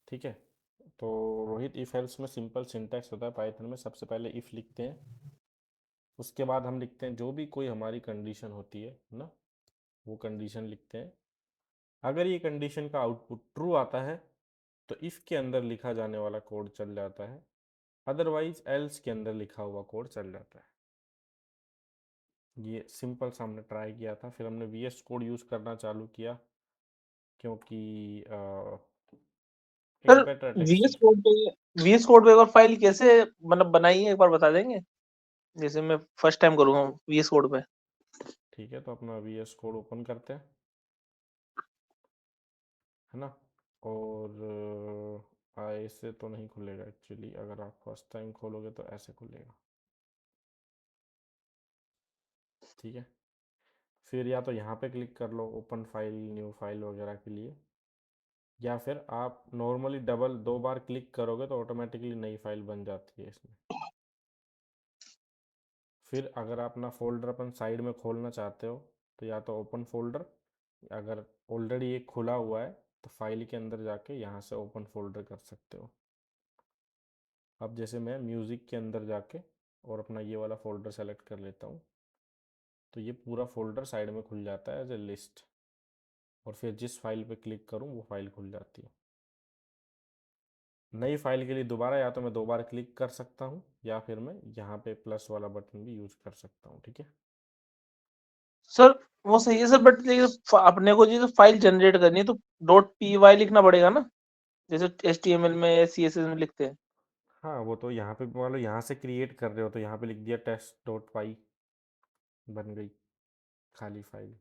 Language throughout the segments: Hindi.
ठीक है। तो रोहित, इफ एल्स में सिंपल सिंटैक्स होता है पाइथन में। सबसे पहले इफ लिखते हैं, उसके बाद हम लिखते हैं जो भी कोई हमारी कंडीशन होती है ना, वो कंडीशन लिखते हैं। अगर ये कंडीशन का आउटपुट ट्रू आता है तो इफ के अंदर लिखा जाने वाला कोड चल जाता है, अदरवाइज एल्स के अंदर लिखा हुआ कोड चल जाता है। ये सिंपल सा हमने ट्राई किया था, फिर हमने VS कोड यूज़ करना चालू किया, क्योंकि सर एक बेटर वीएस टेक्सचर। कोड पे वीएस कोड पे एक और फाइल कैसे मतलब बनाई है, एक बार बता देंगे? जैसे मैं फर्स्ट टाइम करूंगा वीएस कोड पे। ठीक है, तो अपना VS कोड ओपन करते हैं, है ना। और ऐसे तो नहीं खुलेगा एक्चुअली, अगर आप फर्स्ट टाइम खोलोगे तो ऐसे खुलेगा। ठीक है, फिर या तो यहाँ पे क्लिक कर लो ओपन फाइल, न्यू फाइल वगैरह के लिए, या फिर आप नॉर्मली डबल 2 बार क्लिक करोगे तो ऑटोमेटिकली नई फाइल बन जाती है इसमें। फिर अगर आप अपना फोल्डर अपन साइड में खोलना चाहते हो तो या तो ओपन फोल्डर, अगर ऑलरेडी एक खुला हुआ है तो फाइल के अंदर जाके यहाँ से ओपन फोल्डर कर सकते हो। अब जैसे मैं म्यूज़िक के अंदर जाके और अपना ये वाला फोल्डर सेलेक्ट कर लेता हूँ, तो ये पूरा फोल्डर साइड में खुल जाता है एज ए लिस्ट, और फिर जिस फाइल पे क्लिक करूँ वो फाइल खुल जाती है। नई फाइल के लिए दोबारा या तो मैं 2 बार क्लिक कर सकता हूँ, या फिर मैं यहाँ पे प्लस वाला बटन भी यूज कर सकता हूँ। ठीक है, सर वो सही है सर, बट अपने को जो फाइल जनरेट करनी है तो डॉट पी वाई लिखना पड़ेगा ना, जैसे HTML में या CSS में लिखते हैं। हाँ वो तो यहाँ पे मान लो यहाँ से क्रिएट कर रहे हो तो यहाँ पे लिख दिया टेस्ट डॉट पाई, बन गई खाली फाइल।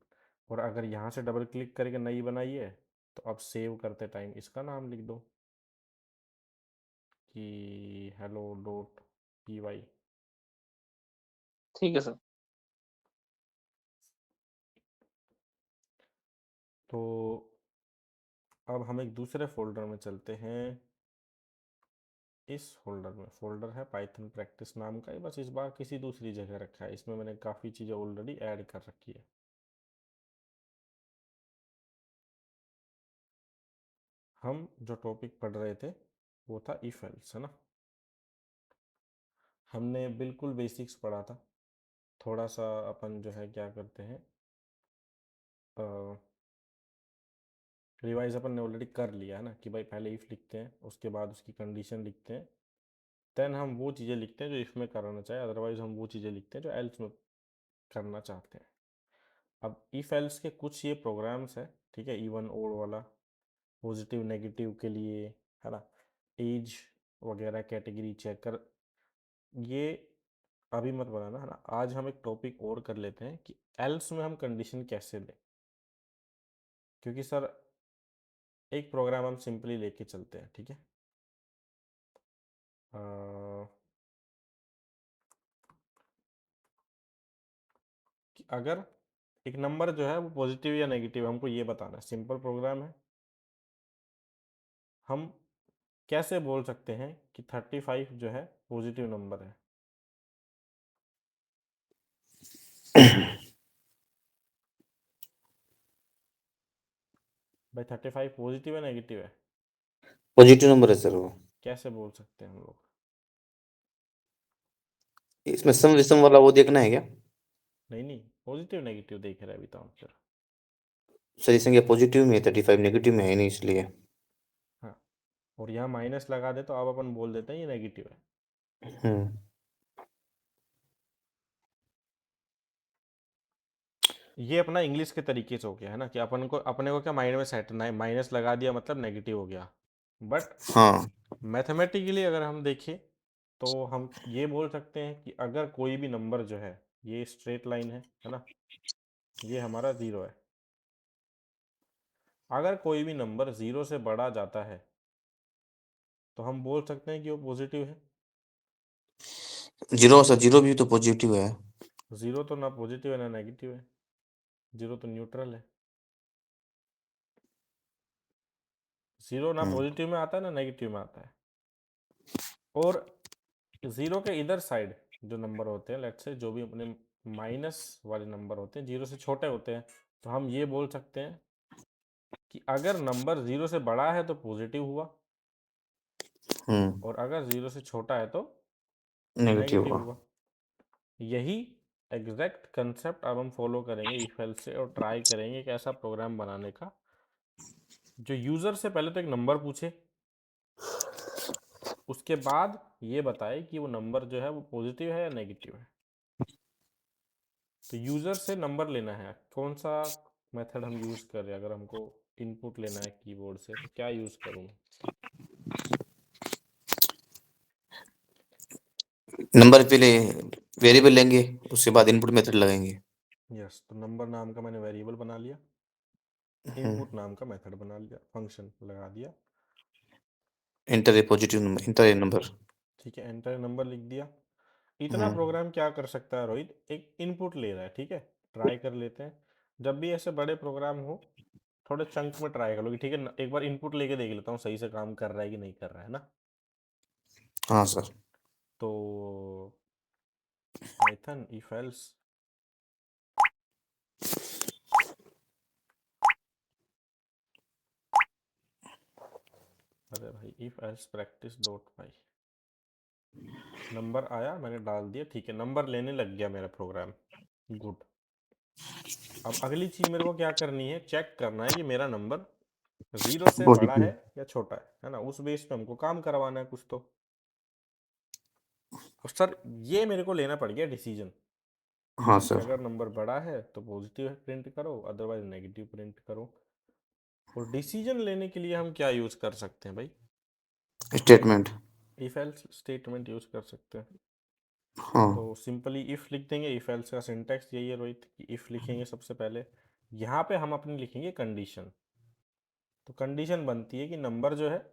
और अगर यहाँ से डबल क्लिक करके नई बनाई है तो अब सेव करते टाइम इसका नाम लिख दो कि हेलो डॉट py। ठीक है सर। तो अब हम एक दूसरे फोल्डर में चलते हैं। इस फोल्डर में फोल्डर है पाइथन प्रैक्टिस नाम का ही, बस इस बार किसी दूसरी जगह रखा है, इसमें मैंने काफ़ी चीज़ें ऑलरेडी ऐड कर रखी है। हम जो टॉपिक पढ़ रहे थे वो था इफ एल्स, है ना। हमने बिल्कुल बेसिक्स पढ़ा था। थोड़ा सा अपन जो है क्या करते हैं, रिवाइज अपन ने ऑलरेडी कर लिया है ना, कि भाई पहले इफ लिखते हैं, उसके बाद उसकी कंडीशन लिखते हैं, देन हम वो चीज़ें लिखते हैं जो इफ में कराना चाहे, अदरवाइज हम वो चीज़ें लिखते हैं जो एल्स में करना चाहते हैं। अब इफ एल्स के कुछ ये प्रोग्राम्स हैं, ठीक है, इवन ओड वाला, पॉजिटिव नेगेटिव के लिए, है ना, एज वगैरह, कैटेगरी चेकर, ये अभी मत बनाना, है ना। आज हम एक टॉपिक और कर लेते हैं कि एल्स में हम कंडीशन कैसे दें, क्योंकि सर एक प्रोग्राम हम सिंपली लेके चलते हैं, ठीक है। अ, कि अगर एक नंबर जो है वो पॉजिटिव या नेगेटिव हमको ये बताना है, सिंपल प्रोग्राम है। हम कैसे बोल सकते हैं कि 35 जो है पॉजिटिव नंबर है? भाई 35 पॉजिटिव है नेगेटिव है? पॉजिटिव नंबर है सर वो। कैसे बोल सकते हैं हम लोग? इसमें सम विषम वाला वो देखना है क्या? नहीं नहीं, पॉजिटिव नेगेटिव देख रहे हैं अभी तो हम फिर। सर ये संख्या पॉजिटिव में है, 35 नेगेटिव में है नहीं, इसलिए। हाँ, और यहाँ माइनस लगा दे तो अब अपन बोल देते हैं ये नेगेटिव है। हम्म। ये अपना इंग्लिश के तरीके से हो गया, है ना, कि अपने को क्या माइंड में सेट ना, माइनस लगा दिया मतलब नेगेटिव हो गया। बट हाँ। मैथमेटिकली अगर हम देखें तो हम ये बोल सकते हैं कि अगर कोई भी नंबर जो है, ये स्ट्रेट लाइन है ना, ये हमारा ज़ीरो है। अगर कोई भी नंबर ज़ीरो से बड़ा जाता है तो हम बोल सकते हैं कि वो पॉजिटिव है। जीरो सर, जीरो भी तो पॉजिटिव है। ज़ीरो तो ना पॉजिटिव है ना नेगेटिव है, जीरो तो न्यूट्रल है। ज़ीरो ना हम्म। पॉजिटिव में आता है ना नेगेटिव में आता है। और ज़ीरो के इधर साइड जो नंबर होते हैं, लेट्स से जो भी अपने माइनस वाले नंबर होते हैं, जीरो से छोटे होते हैं, तो हम ये बोल सकते हैं कि अगर नंबर ज़ीरो से बड़ा है तो पॉजिटिव हुआ, हम्म और अगर 0 से छोटा है तो नेगेटिव नेगेटिव होगा। हुआ। यही एग्जैक्ट कंसेप्ट अब हम फॉलो करेंगे इफ एल्स से, और ट्राई करेंगे एक ऐसा प्रोग्राम बनाने का जो यूजर से पहले तो एक नंबर पूछे, उसके बाद ये बताए कि वो नंबर जो है वो पॉजिटिव है या नेगेटिव है। तो यूजर से नंबर लेना है। कौन सा मेथड हम यूज कर रहे हैं? अगर हमको इनपुट लेना है कीबोर्ड से तो क्या यूज करूँ? नंबर पहले वेरिएबल लेंगे, उसके बाद इनपुट मेथड लगाएंगे। यस, तो नंबर नाम का मैंने वेरिएबल बना लिया, हम्म इनपुट नाम का मेथड बना लिया, फंक्शन लगा दिया। इंटर ए पॉजिटिव नंबर, इंटर ए नंबर। ठीक है, एंटर नंबर लिख दिया। इतना हम्म प्रोग्राम क्या कर सकता है रोहित? एक इनपुट ले रहा है, ठीक है, ट्राई कर लेते हैं। जब भी ऐसे बड़े प्रोग्राम हो थोड़े चंक में ट्राई कर लो कि ठीक है एक बार इनपुट लेके देख लेता हूँ सही से काम कर रहा है कि नहीं कर रहा है ना। हाँ सर। तो पाइथन इफ एल्स, अरे भाई if else practice dot pi, number आया मैंने डाल दिया, ठीक है, नंबर लेने लग गया मेरा प्रोग्राम, गुड। अब अगली चीज मेरे को क्या करनी है? चेक करना है कि मेरा नंबर 0 से बड़ा है पॉजिटिव। या छोटा है ना। उस बेस पे हमको काम करवाना है कुछ तो। और सर ये मेरे को लेना पड़ गया डिसीजन हाँ कि सर। अगर नंबर बड़ा है तो पॉजिटिव प्रिंट करो, अदरवाइज नेगेटिव प्रिंट करो। और डिसीजन लेने के लिए हम क्या यूज कर सकते हैं भाई? Statement. If else statement use कर सकते हैं। हाँ तो सिंपली इफ लिख देंगे। इफ एल्स का सिंटैक्स यही है रोहित कि इफ लिखेंगे सबसे पहले, यहाँ पे हम अपनी लिखेंगे कंडीशन। तो कंडीशन बनती है कि नंबर जो है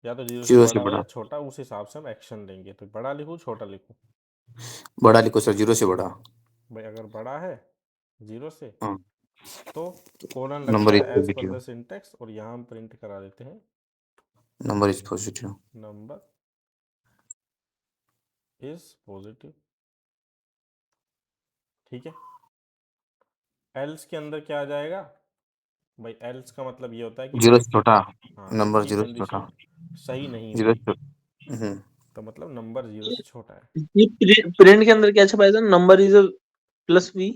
या तो 0 से जीरो से बड़ा हो या बड़ा। छोटा, उस हिसाब से हम एक्शन लेंगे। तो बड़ा लिखूँ छोटा लिखूँ? बड़ा लिखो सर, 0 से बड़ा। भाई अगर बड़ा है 0 से हाँ तो कोलन नंबर लगता इज है एज पर पॉजिटिव। द सिंटैक्स, और यहाँ हम प्रिंट करा देते हैं number is positive. Number is positive. ठीक है, एल्स के अंदर क्या आ जाएगा भाई? एल्स का मतलब ये होता है कि 0 भाई से छोटा। हाँ नंबर इनकी 0 से कंडीशन छोटा। सही नहीं 0 हुई, से हम्म तो मतलब नंबर 0 से छोटा है, ये प्रिंट के अंदर क्या छपा है? नंबर इज प्लस वी।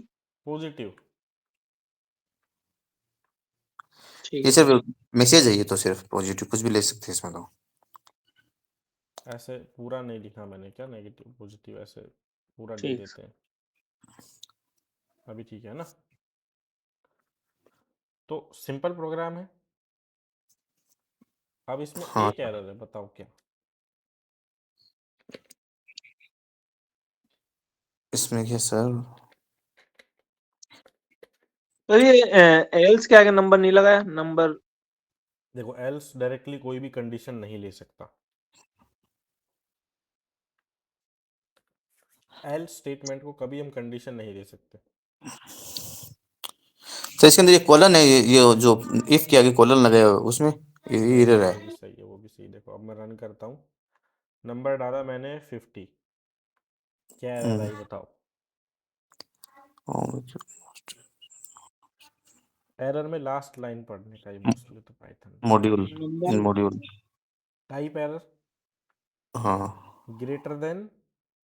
पॉजिटिव। ठीक ये है सर। सिर्फ मैसेज है, ये तो सिर्फ पॉजिटिव कुछ भी ले सकते हैं इसमें तो। ऐसे पूरा नहीं लिखा मैंने, क्या नेगेटिव पॉजिटिव ऐसे पूरा लिख ठीक। देते हैं अभी, ठीक है ना? तो सिंपल प्रोग्राम है। अब इसमें हाँ एक एरर है, बताओ क्या? इसमें क्या सर? सर ये एल्स के आगे नंबर नहीं लगाया नंबर। देखो एल्स डायरेक्टली कोई भी कंडीशन नहीं ले सकता। एल्स स्टेटमेंट को कभी हम कंडीशन नहीं दे सकते। तो इसके अंदर ये कॉलन है, ये जो इफ के आगे कॉलन लगाया हुआ है, उसमें नहीं नहीं, एरर है। वो भी सही है, वो भी सही। देखो अब मैं रन करता हूँ, नंबर डाला मैंने 50, क्या एरर हम्म आई बताओ? एरर में लास्ट लाइन पढ़ने का ही मोस्टली तो पाइथन में module in number module. Type error हाँ greater than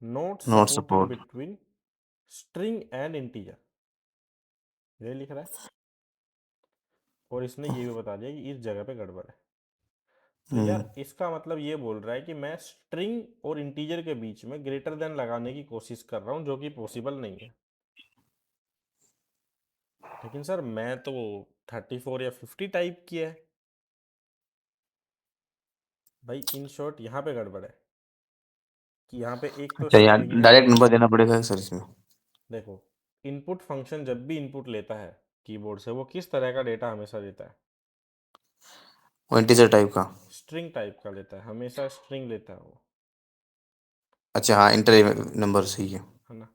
not not supported support. Between string and integer, ये लिख रहा है। और इसने ये भी बता दिया कि इस जगह पे गड़बड़ है। तो हम्म यार इसका मतलब ये बोल रहा है कि मैं स्ट्रिंग और इंटीजर के बीच में ग्रेटर देन लगाने की कोशिश कर रहा हूँ, जो कि पॉसिबल नहीं है। लेकिन सर मैं तो 34 या 50 टाइप किया है भाई। इन शॉर्ट यहाँ पे गड़बड़ है कि यहाँ पे एक तो अच्छा, यहाँ स्ट्रिंग है। डायरेक्ट नंबर देना पड़ेगा सर इसमें? देखो इनपुट फंक्शन जब भी इनपुट लेता है कीबोर्ड से, वो किस तरह का डेटा हमेशा देता है? वो इंटीजर टाइप का। स्ट्रिंग टाइप का लेता है, हमेशा स्ट्रिंग लेता है वो, अच्छा हाँ, इंटर नंबर सही है। है ना?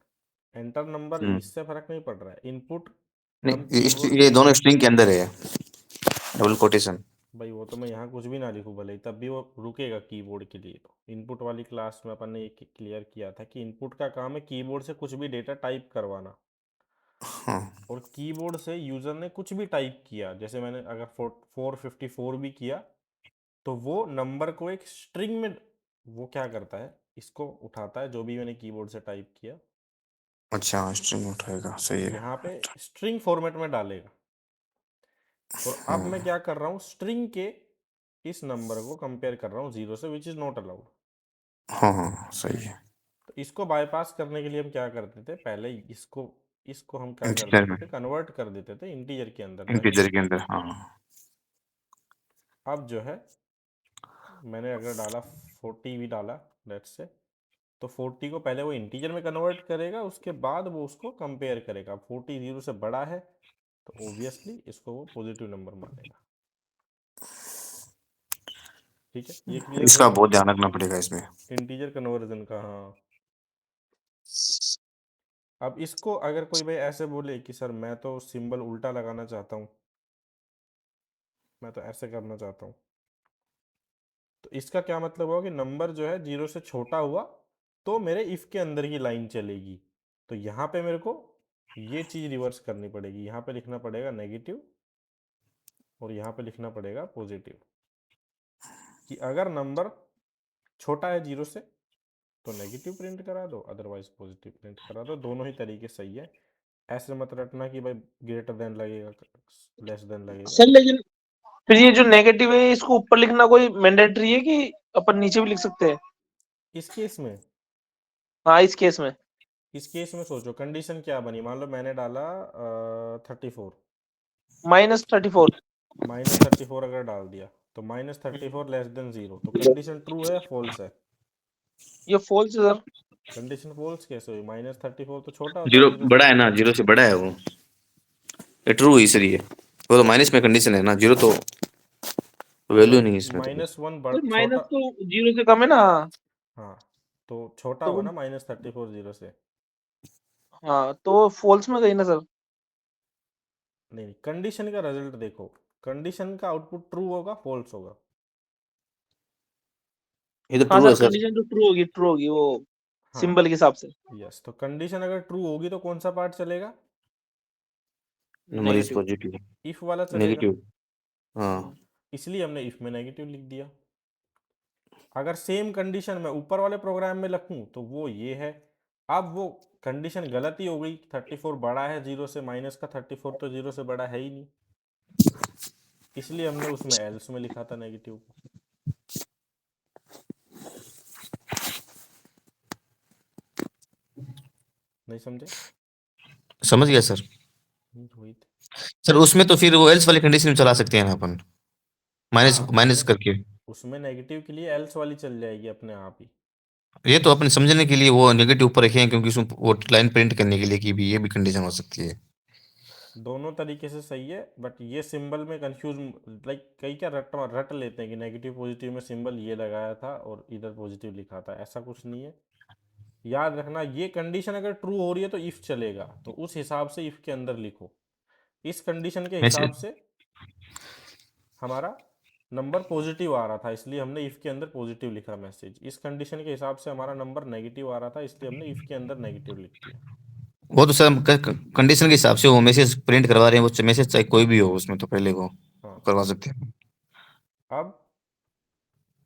एंटर नंबर हम्म इससे फर्क नहीं पड़ रहा है, इनपुट हम नहीं, कीबोर्ड ये से। दोनों स्ट्रिंग के अंदर है, डबल कोटेशन। भाई वो तो मैं यहाँ कुछ भी ना लिखूँ भले ही, तब भी वो रुकेगा कीबोर्ड के लिए। तो इनपुट वाली क्लास में अपन ने एक क्लियर किया था कि इनपुट का काम है कीबोर्ड से कुछ भी डेटा टाइप करवाना। हाँ और कीबोर्ड से यूजर ने कुछ भी टाइप किया, जैसे मैंने अगर 454 भी किया तो वो नंबर को एक स्ट्रिंग में वो क्या करता है, इसको उठाता है जो भी मैंने कीबोर्ड से टाइप किया, अच्छा स्ट्रिंग उठाएगा, सही है। यहाँ पे स्ट्रिंग फॉर्मेट में डालेगा। और अब मैं क्या कर रहा हूँ, स्ट्रिंग के इस नंबर को कंपेयर कर रहा हूँ 0 से, विच इज नॉट अलाउड। हाँ हाँ सही है। तो इसको बाईपास करने के लिए हम क्या करते थे, पहले इसको इसको हम क्या कर इंटीजर देते में, थे, कन्वर्ट कर देते थे इंटीजर के अंदर, ताकि इंटीजर के अंदर, हाँ। अब जो है मैंने अगर डाला 40 भी डाला लेट्स से, तो 40 को पहले वो इंटीजर में कन्वर्ट करेगा, उसके बाद वो उसको कंपेयर करेगा। 40 0 से बड़ा है तो ऑब्वियसली इसको वो पॉजिटिव नंबर मानेगा। ठीक है, ये क्लियर इसका हुआ बहुत ध्यान रखना पड़ेगा इसमें। इंटीजर कन्वर्जन का। हाँ, अब इसको अगर कोई भाई ऐसे बोले कि सर मैं तो सिंबल उल्टा लगाना चाहता हूँ, मैं तो ऐसे करना चाहता हूँ, तो इसका क्या मतलब हुआ कि नंबर जो है 0 से छोटा हुआ तो मेरे इफ के अंदर की लाइन चलेगी। तो यहाँ पे मेरे को ये चीज रिवर्स करनी पड़ेगी, यहाँ पे लिखना पड़ेगा नेगेटिव और यहाँ पे लिखना पड़ेगा पॉजिटिव, कि अगर नंबर छोटा है 0 से तो नेगेटिव प्रिंट करा दो, अदरवाइज पॉजिटिव प्रिंट करा दो। दोनों ही तरीके सही है। ऐसे मत रटना कि भाई ग्रेटर देन लगेगा, लेस देन लगेगा। सर लेकिन फिर ये जो नेगेटिव है इसको ऊपर लिखना कोई मैंडेटरी है कि अपन नीचे भी लिख सकते हैं? इस केस में हाँ इस केस में। सोचो कंडीशन क्या बनी, मान लो मैंने डाला 34, -34। -34 अगर डाल दिया तो -34 लेस देन 0, तो कंडीशन ट्रू है या फॉल्स है? ये फॉल्स है सर। कंडीशन फॉल्स कैसे हुई, -34 तो छोटा होता है जीरो 0 से। बड़ा है ना, जीरो से बड़ा है वो, ये ट्रू हुई सर ये। वो तो माइनस में कंडीशन है ना, जीरो तो वैल्यू नहीं है इसमें तो। -1 सर माइनस छोटा, तो 0 से कम है ना। हाँ तो छोटा तो हुआ ना -34 0 से। हाँ तो फॉल्स में गई ना सर। नहीं, कंडीशन का रिजल्ट देखो, कंडीशन का आउटपुट ट्रू होगा फॉल्स होगा? ये तो हाँ ट्रू है सर सर। कंडीशन तो ट्रू होगी वो हाँ, सिंबल के हिसाब से। यस, तो कंडीशन अगर ट्रू होगी तो कौन सा पार्ट चलेगा, number is negative. Positive. If वाला चलेगा। नेगेटिव, हाँ। इसलिए हमने इफ में नेगेटिव लिख दिया। अगर सेम कंडीशन मैं ऊपर वाले प्रोग्राम में लिखूं तो वो ये है, अब वो कंडीशन गलत ही हो गई, 34 बड़ा है 0 से, माइनस का 34 तो 0 से बड़ा है ही नहीं, इसलिए हमने उसमें एल्स में लिखा था नेगेटिव को। नहीं समझे? समझ गया सर। वही थे। सर उसमें तो फिर वो एल्स वाली कंडीशन में चला सकते हैं ना अपन, माइनस हाँ, माइनस उसमें करके। उसमें नेगेटिव के लिए एल्स वाली चल जाएगी अपने आप ही। ये तो अपन समझने के लिए वो नेगेटिव ऊपर रखे हैं, क्योंकि उसमें वो लाइन प्रिंट करने के लिए कि भी ये भी कंडीशन हो सकती है। दोनों तरीके से सही है, बट ये सिंबल में कंफ्यूज, लाइक कई क्या रट लेते हैं कि नेगेटिव पॉजिटिव में सिंबल ये लगाया था और इधर पॉजिटिव लिखा था, ऐसा कुछ नहीं है। याद रखना, ये कंडीशन अगर ट्रू हो रही है तो इफ चलेगा, तो उस हिसाब से इफ के अंदर लिखो। इस कंडीशन के ऐसे हिसाब से हमारा नंबर पॉजिटिव आ रहा था, इसलिए हमने इफ के अंदर पॉजिटिव लिखा मैसेज। इस कंडीशन के हिसाब से हमारा नंबर नेगेटिव आ रहा था, इसलिए हमने इफ के अंदर नेगेटिव लिख दिया। वो तो सर कंडीशन के हिसाब से वो मैसेज प्रिंट करवा रहे हैं, वो मैसेज चाहे कोई भी हो उसमें तो पहले वो हाँ, करवा सकते हैं। अब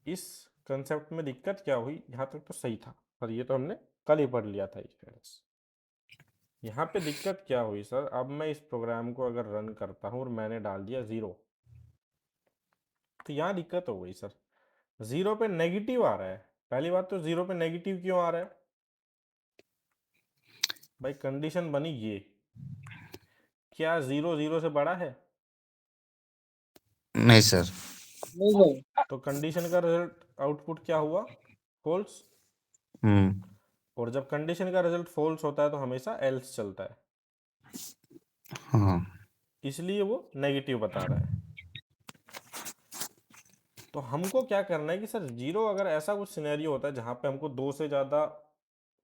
इस कंसेप्ट में दिक्कत क्या हुई, यहाँ तक तो सही था, पर ये तो हमने कल ही पढ़ लिया था इक्वेशंस। यहाँ पे दिक्कत क्या हुई सर, अब मैं इस प्रोग्राम को अगर रन करता हूँ और मैंने डाल दिया 0, तो यहाँ दिक्कत हो गई सर। 0 पे नेगेटिव आ रहा है, पहली बात तो 0 पे नेगेटिव क्यों आ रहा है भाई, कंडीशन बनी ये, क्या 0 0 से बड़ा है? नहीं सर। नहीं सर। तो कंडीशन का रिजल्ट आउटपुट क्या हुआ, फॉल्स। हम्म। और जब कंडीशन का रिजल्ट फॉल्स होता है तो हमेशा एल्स चलता है, हाँ इसलिए वो नेगेटिव बता रहा है। तो हमको क्या करना है कि सर 0 अगर ऐसा कुछ सिनेरियो होता है जहाँ पे हमको 2 से ज़्यादा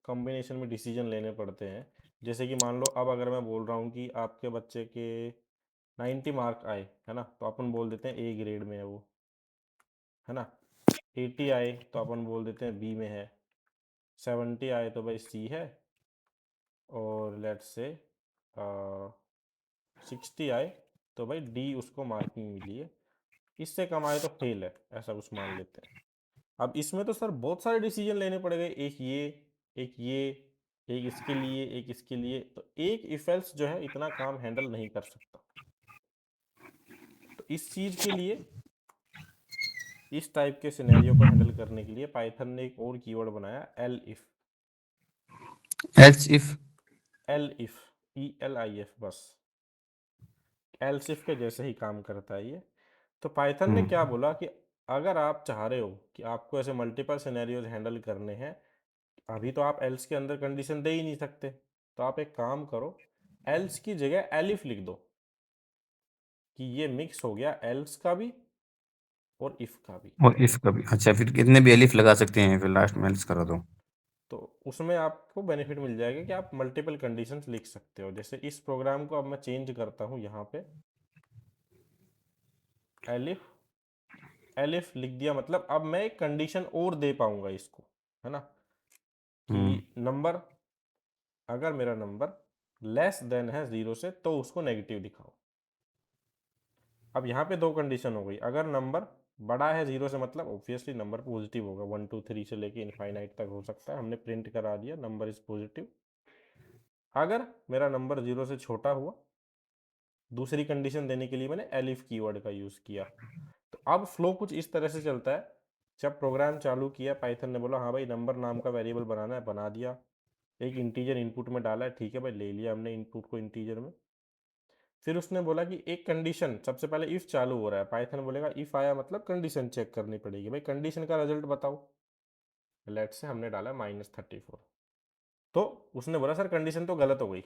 कॉम्बिनेशन में डिसीजन लेने पड़ते हैं, जैसे कि मान लो अब अगर मैं बोल रहा हूँ कि आपके बच्चे के 90 मार्क आए, है ना, तो अपन बोल देते हैं ए ग्रेड में है वो, है ना। 80 आए तो अपन बोल देते हैं बी में है। 70 आए तो भाई सी है। और लेट्स से 60 आए तो भाई डी उसको मार्किंग मिली है। इससे कम आए तो फेल है, ऐसा कुछ मान लेते हैं। अब इसमें तो सर बहुत सारे डिसीजन लेने पड़ेंगे, एक ये, एक ये, एक इसके लिए, एक इसके लिए, तो एक इफ एल्स जो है इतना काम हैंडल नहीं कर सकता। तो इस चीज के लिए, इस टाइप के सिनेरियो को हैंडल करने के लिए पाइथन ने एक और कीवर्ड बनाया, L if. Else if. L if, ELIF, बस एल्स इफ के जैसे ही काम करता है ये। तो पाइथन ने क्या बोला कि अगर आप चाह रहे हो कि आपको ऐसे मल्टीपल सिनेरियोज हैंडल करने हैं, अभी तो आप एल्स के अंदर कंडीशन दे ही नहीं सकते, तो आप एक काम करो, एल्स की जगह एलिफ लिख दो कि ये मिक्स हो गया एल्स का भी और इफ का भी। और इफ का भी, अच्छा, फिर कितने भी एलिफ लगा सकते हैं, फिर लास्ट में एल्स करा दो। तो उसमें आपको बेनिफिट मिल जाएगा कि आप मल्टीपल कंडीशंस लिख सकते हो। जैसे इस प्रोग्राम को अब मैं चेंज करता हूँ, यहाँ पे एलिफ, एलिफ लिख दिया, मतलब अब मैं एक कंडीशन और दे पाऊंगा इसको, है ना, कि नंबर, अगर मेरा नंबर लेस देन है 0 से तो उसको नेगेटिव दिखाओ। अब यहाँ पे दो कंडीशन हो गई, अगर नंबर बड़ा है 0 से मतलब ऑब्वियसली नंबर पॉजिटिव होगा, 1 2 3 से लेके इनफाइनाइट तक हो सकता है, हमने प्रिंट करा दिया नंबर इज पॉजिटिव। अगर मेरा नंबर 0 से छोटा हुआ, दूसरी कंडीशन देने के लिए मैंने एलिफ कीवर्ड का यूज किया। तो अब फ्लो कुछ इस तरह से चलता है, जब प्रोग्राम चालू किया पाइथन ने बोला हाँ भाई नंबर नाम का वेरिएबल बनाना है, बना दिया, एक इंटीजर इनपुट में डाला है, ठीक है भाई, ले लिया हमने इनपुट को इंटीजर में। फिर उसने बोला कि एक कंडीशन, सबसे पहले इफ चालू हो रहा है, पाइथन बोलेगा इफ आया मतलब कंडीशन चेक करनी पड़ेगी, भाई कंडीशन का रिजल्ट बताओ। लेट से हमने डाला -34, तो उसने बोला सर कंडीशन तो गलत हो गई।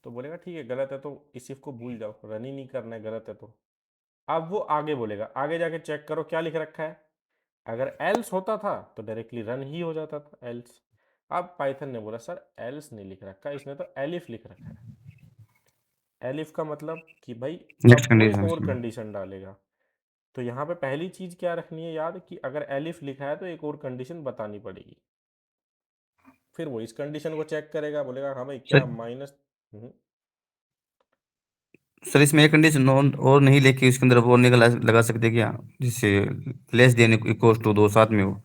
तो बोलेगा ठीक है गलत है तो इस इफ को भूल जाओ, रन ही नहीं करना है, गलत है तो। अब वो आगे बोलेगा, आगे जाके चेक करो क्या लिख रखा है, अगर एल्स होता था तो डायरेक्टली रन ही हो जाता था, एल्स। अब पाइथन ने बोला सर एल्स नहीं लिख रखा, इसने तो एलिफ लिख रखा है। एलिफ का मतलब कि भाई नेक्स्ट अब वो एक कंडीशन और इसमें। कंडीशन डालेगा। तो यहाँ पे पहली चीज क्या रखनी है याद, कि अगर एलिफ लिखा है तो एक और कंडीशन बतानी पड़ेगी। फिर वो इस कंडीशन को चेक करेगा, बोलेगा हाँ भाई क्या सर माइनस। सर इसमें एक कंडीशन और नहीं लेके इसके अंदर वो निकल लगा सकते क्या, जिससे लेस देन इक्वल टू दो साथ में वो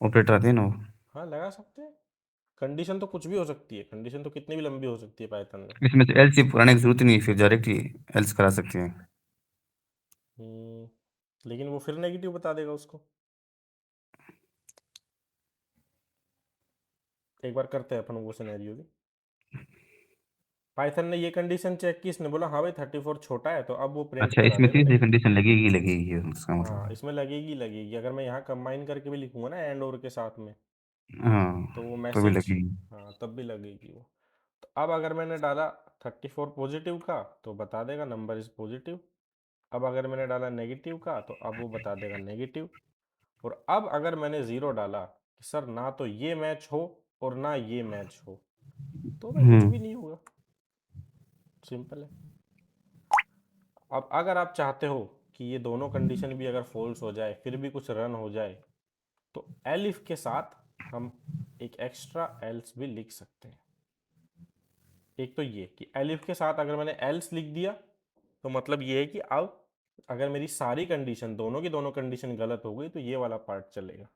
ऑपरेटर आते हैं ना वो। हाँ लगा सकते हैं, कंडीशन तो कुछ भी हो सकती है, कंडीशन तो कितनी भी लंबी हो सकती है पाइथन में। इसमें तो एल्स पुराने की जरूरत ही नहीं, फिर डायरेक्ट ही एल्स करा सकते हैं। लेकिन वो फिर नेगेटिव बता देगा उसको। एक बार करते हैं अपन वो सिनेरियो भी। पाइथन ने ये कंडीशन चेक की, इसने बोला हाँ भाई 34 छोटा है, तो अब वो प्रिंट अच्छा, करा इसमें देगा तीसरी नेगेटिव। कंडीशन लगेगी लगेगी उसका हाँ मतलब। इसमें लगेगी लगेगी, अगर मैं यहाँ कंबाइन करके भी लिखूंगा ना एंड और के साथ में, तो वो हाँ, तो भी मैसेज, लगेगी। हाँ तब भी लगेगी वो। तो अब अगर मैंने डाला 34 पॉजिटिव का तो बता देगा नंबर इज पॉजिटिव। अब अगर मैंने डाला नेगेटिव का तो अब वो बता देगा नेगेटिव। और अब अगर मैंने 0 डाला कि सर ना तो ये मैच हो और ना ये मैच हो, तो भाई कुछ भी हम्म नहीं होगा, सिंपल है। अब अगर आप चाहते हो कि ये दोनों कंडीशन भी अगर फॉल्स हो जाए फिर भी कुछ रन हो जाए, तो एलिफ के साथ हम एक एक्स्ट्रा एल्स भी लिख सकते हैं। एक तो ये कि एलिफ के साथ अगर मैंने एल्स लिख दिया तो मतलब ये है कि अब अगर मेरी सारी कंडीशन, दोनों की दोनों कंडीशन गलत हो गई तो ये वाला पार्ट चलेगा।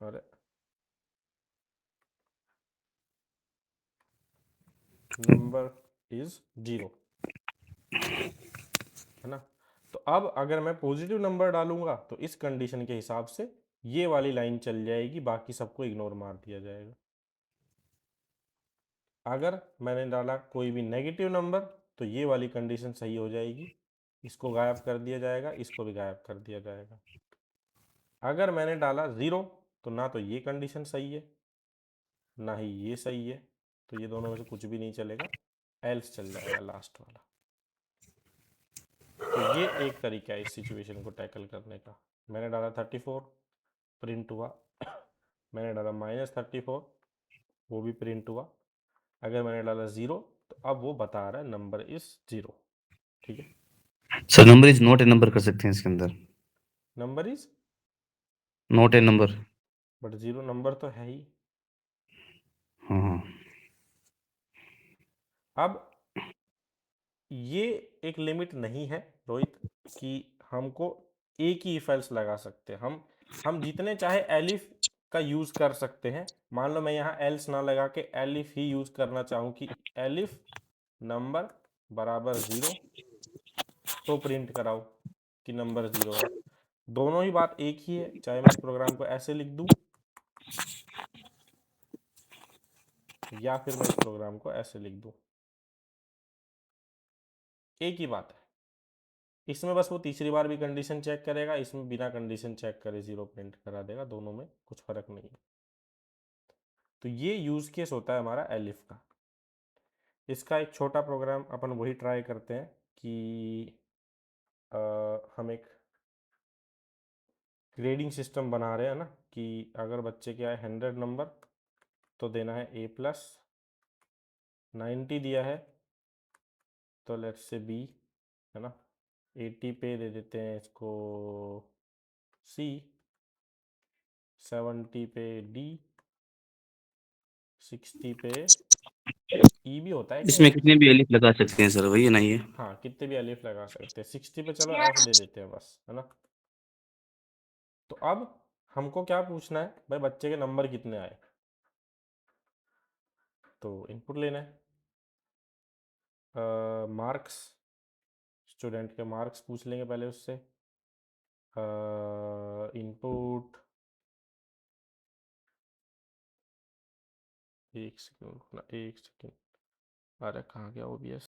और नंबर इज 0, है ना। तो अब अगर मैं पॉजिटिव नंबर डालूंगा तो इस कंडीशन के हिसाब से ये वाली लाइन चल जाएगी, बाकी सबको इग्नोर मार दिया जाएगा। अगर मैंने डाला कोई भी नेगेटिव नंबर तो ये वाली कंडीशन सही हो जाएगी, इसको गायब कर दिया जाएगा, इसको भी गायब कर दिया जाएगा। अगर मैंने डाला 0 तो ना तो ये कंडीशन सही है ना ही ये सही है, तो ये दोनों में से कुछ भी नहीं चलेगा, एल्स चल जाएगा लास्ट वाला। तो ये एक तरीका है इस सिचुएशन को टैकल करने का। मैंने डाला 34, प्रिंट हुआ। मैंने डाला -34, वो भी प्रिंट हुआ। अगर मैंने डाला 0 तो अब वो बता रहा है नंबर इज 0, ठीक है। Sir number is not a number कर सकते हैं इसके अंदर, number is, not a number. But 0 number तो है ही। हाँ। अब ये एक लिमिट नहीं है रोहित कि हमको एक ही इफ एल्स लगा सकते हैं। हम जितने चाहे एलिफ का यूज़ कर सकते हैं। मान लो मैं यहाँ एल्स ना लगा के एलिफ ही यूज़ करना चाहूँ कि एलिफ नंबर बराबर 0 तो प्रिंट कराओ कि नंबर 0 है। दोनों ही बात एक ही है, चाहे मैं इस प्रोग्राम को ऐसे लिख दूँ या फिर मैं इस प्रोग्राम को ऐसे लिख दूँ, एक ही बात है। इसमें बस वो तीसरी बार भी कंडीशन चेक करेगा, इसमें बिना कंडीशन चेक करे 0 प्रिंट करा देगा, दोनों में कुछ फर्क नहीं है। तो ये यूज केस होता है हमारा एलिफ का। इसका एक छोटा प्रोग्राम अपन वही ट्राई करते हैं कि हम एक ग्रेडिंग सिस्टम बना रहे हैं ना, कि अगर बच्चे के आए 100 नंबर तो देना है A+, 90 दिया है तो लेट्स से B, है ना, 80 पे दे देते हैं इसको C, 70 पे D, 60 पे E भी होता है क्या इसमें यार? कितने भी एलिफ लगा सकते हैं सर, वही है ना ये? हाँ, कितने भी अलिफ लगा सकते हैं। 60 पे चलो F दे देते हैं बस, है ना। तो अब हमको क्या पूछना है भाई, बच्चे के नंबर कितने आए, तो इनपुट लेना है। मार्क्स, स्टूडेंट के मार्क्स पूछ लेंगे पहले उससे। इनपुट, एक सेकेंड रुकना, एक सेकेंड, अरे कहाँ गया OBS।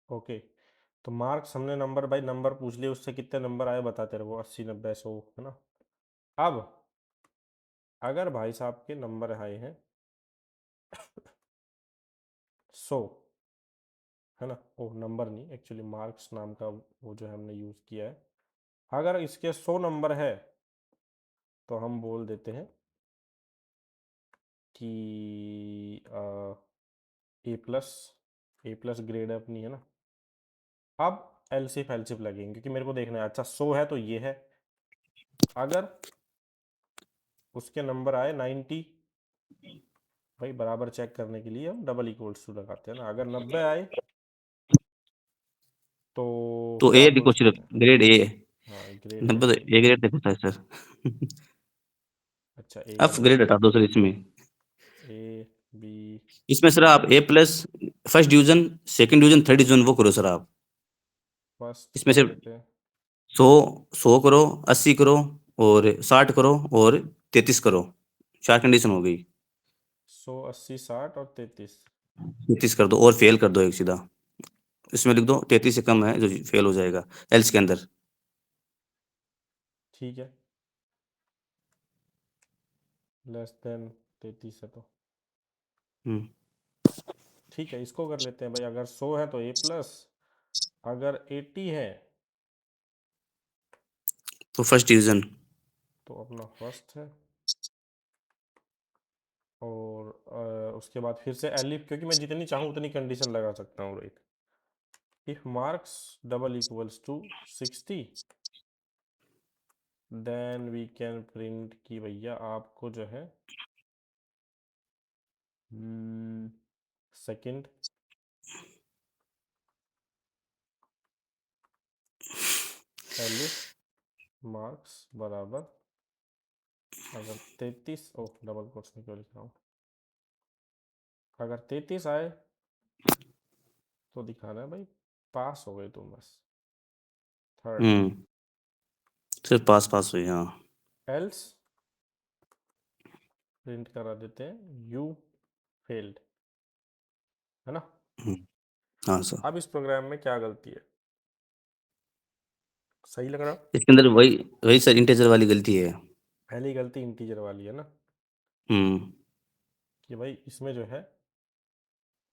ओके, तो मार्क्स हमने नंबर बाई नंबर पूछ लिए, उससे कितने नंबर आए बताते रहो, 80 90 100, है ना। अब अगर भाई साहब के नंबर आए हैं 100, है ना, ओ नंबर नहीं, एक्चुअली मार्क्स नाम का वो जो है हमने यूज़ किया है। अगर इसके 100 नंबर है तो हम बोल देते हैं कि A+ ग्रेड है अपनी, है ना। अब एलसिफ एलसिफ लगेंगे क्योंकि मेरे को देखना है, अच्छा 100 है तो ये है। अगर उसके नंबर आए 90, भाई बराबर चेक करने के लिए हम डबल इक्वल्स टू लगाते हैं ना। अगर 90 आए तो तो क्या ए बोल देखो, सिर्फ सकते हैं, ग्रेड ए है। हाँ ग्रेड है। नंबर तो ए ग्रेड तक होता है सर। अच्छा ए आप ग्रेड ग्रेड है, हटा दो सर इसमें। A B, इसमें सर आप A+, first division, second division, third division वो करो सर आप। फर्स्ट इसमें कर सिर्फ लेते हैं। 100, 100 करो, 80 करो, और 60 करो, और 33 करो। 4 कंडीशन हो गई। 100 80 60 और 33। 33 कर दो और फेल कर दो एक सीधा। इसमें लिख दो 33 से कम है जो फेल हो जाएगा, एल्स के अंदर। ठीक है, लेस देन 33 है तो हम्म। ठीक है, इसको कर लेते हैं भाई। अगर 100 है तो A+, अगर 80 है तो फर्स्ट डिवीजन। तो अपना फर्स्ट है। और उसके बाद फिर से एलिफ, क्योंकि मैं जितनी चाहूँ उतनी कंडीशन लगा सकता हूँ right. If marks double equals to 60 then we can print कि भैया आपको जो है सेकंड एलिफ मार्क्स बराबर, अगर 33, ओह डबल कोट्स में क्यों लिख रहा हूँ, अगर 33 आए तो दिखाना है भाई पास हो गए तुम बस, थर्ड। हम्म। सिर्फ पास पास हुई, हाँ। एल्स प्रिंट करा देते हैं यू फेल्ड, है ना। हाँ सर, अब इस प्रोग्राम में क्या गलती है, सही लग रहा। इसके अंदर वही वही सर इंटीजर वाली गलती है। पहली गलती इंटीजर वाली है ना, कि भाई इसमें जो है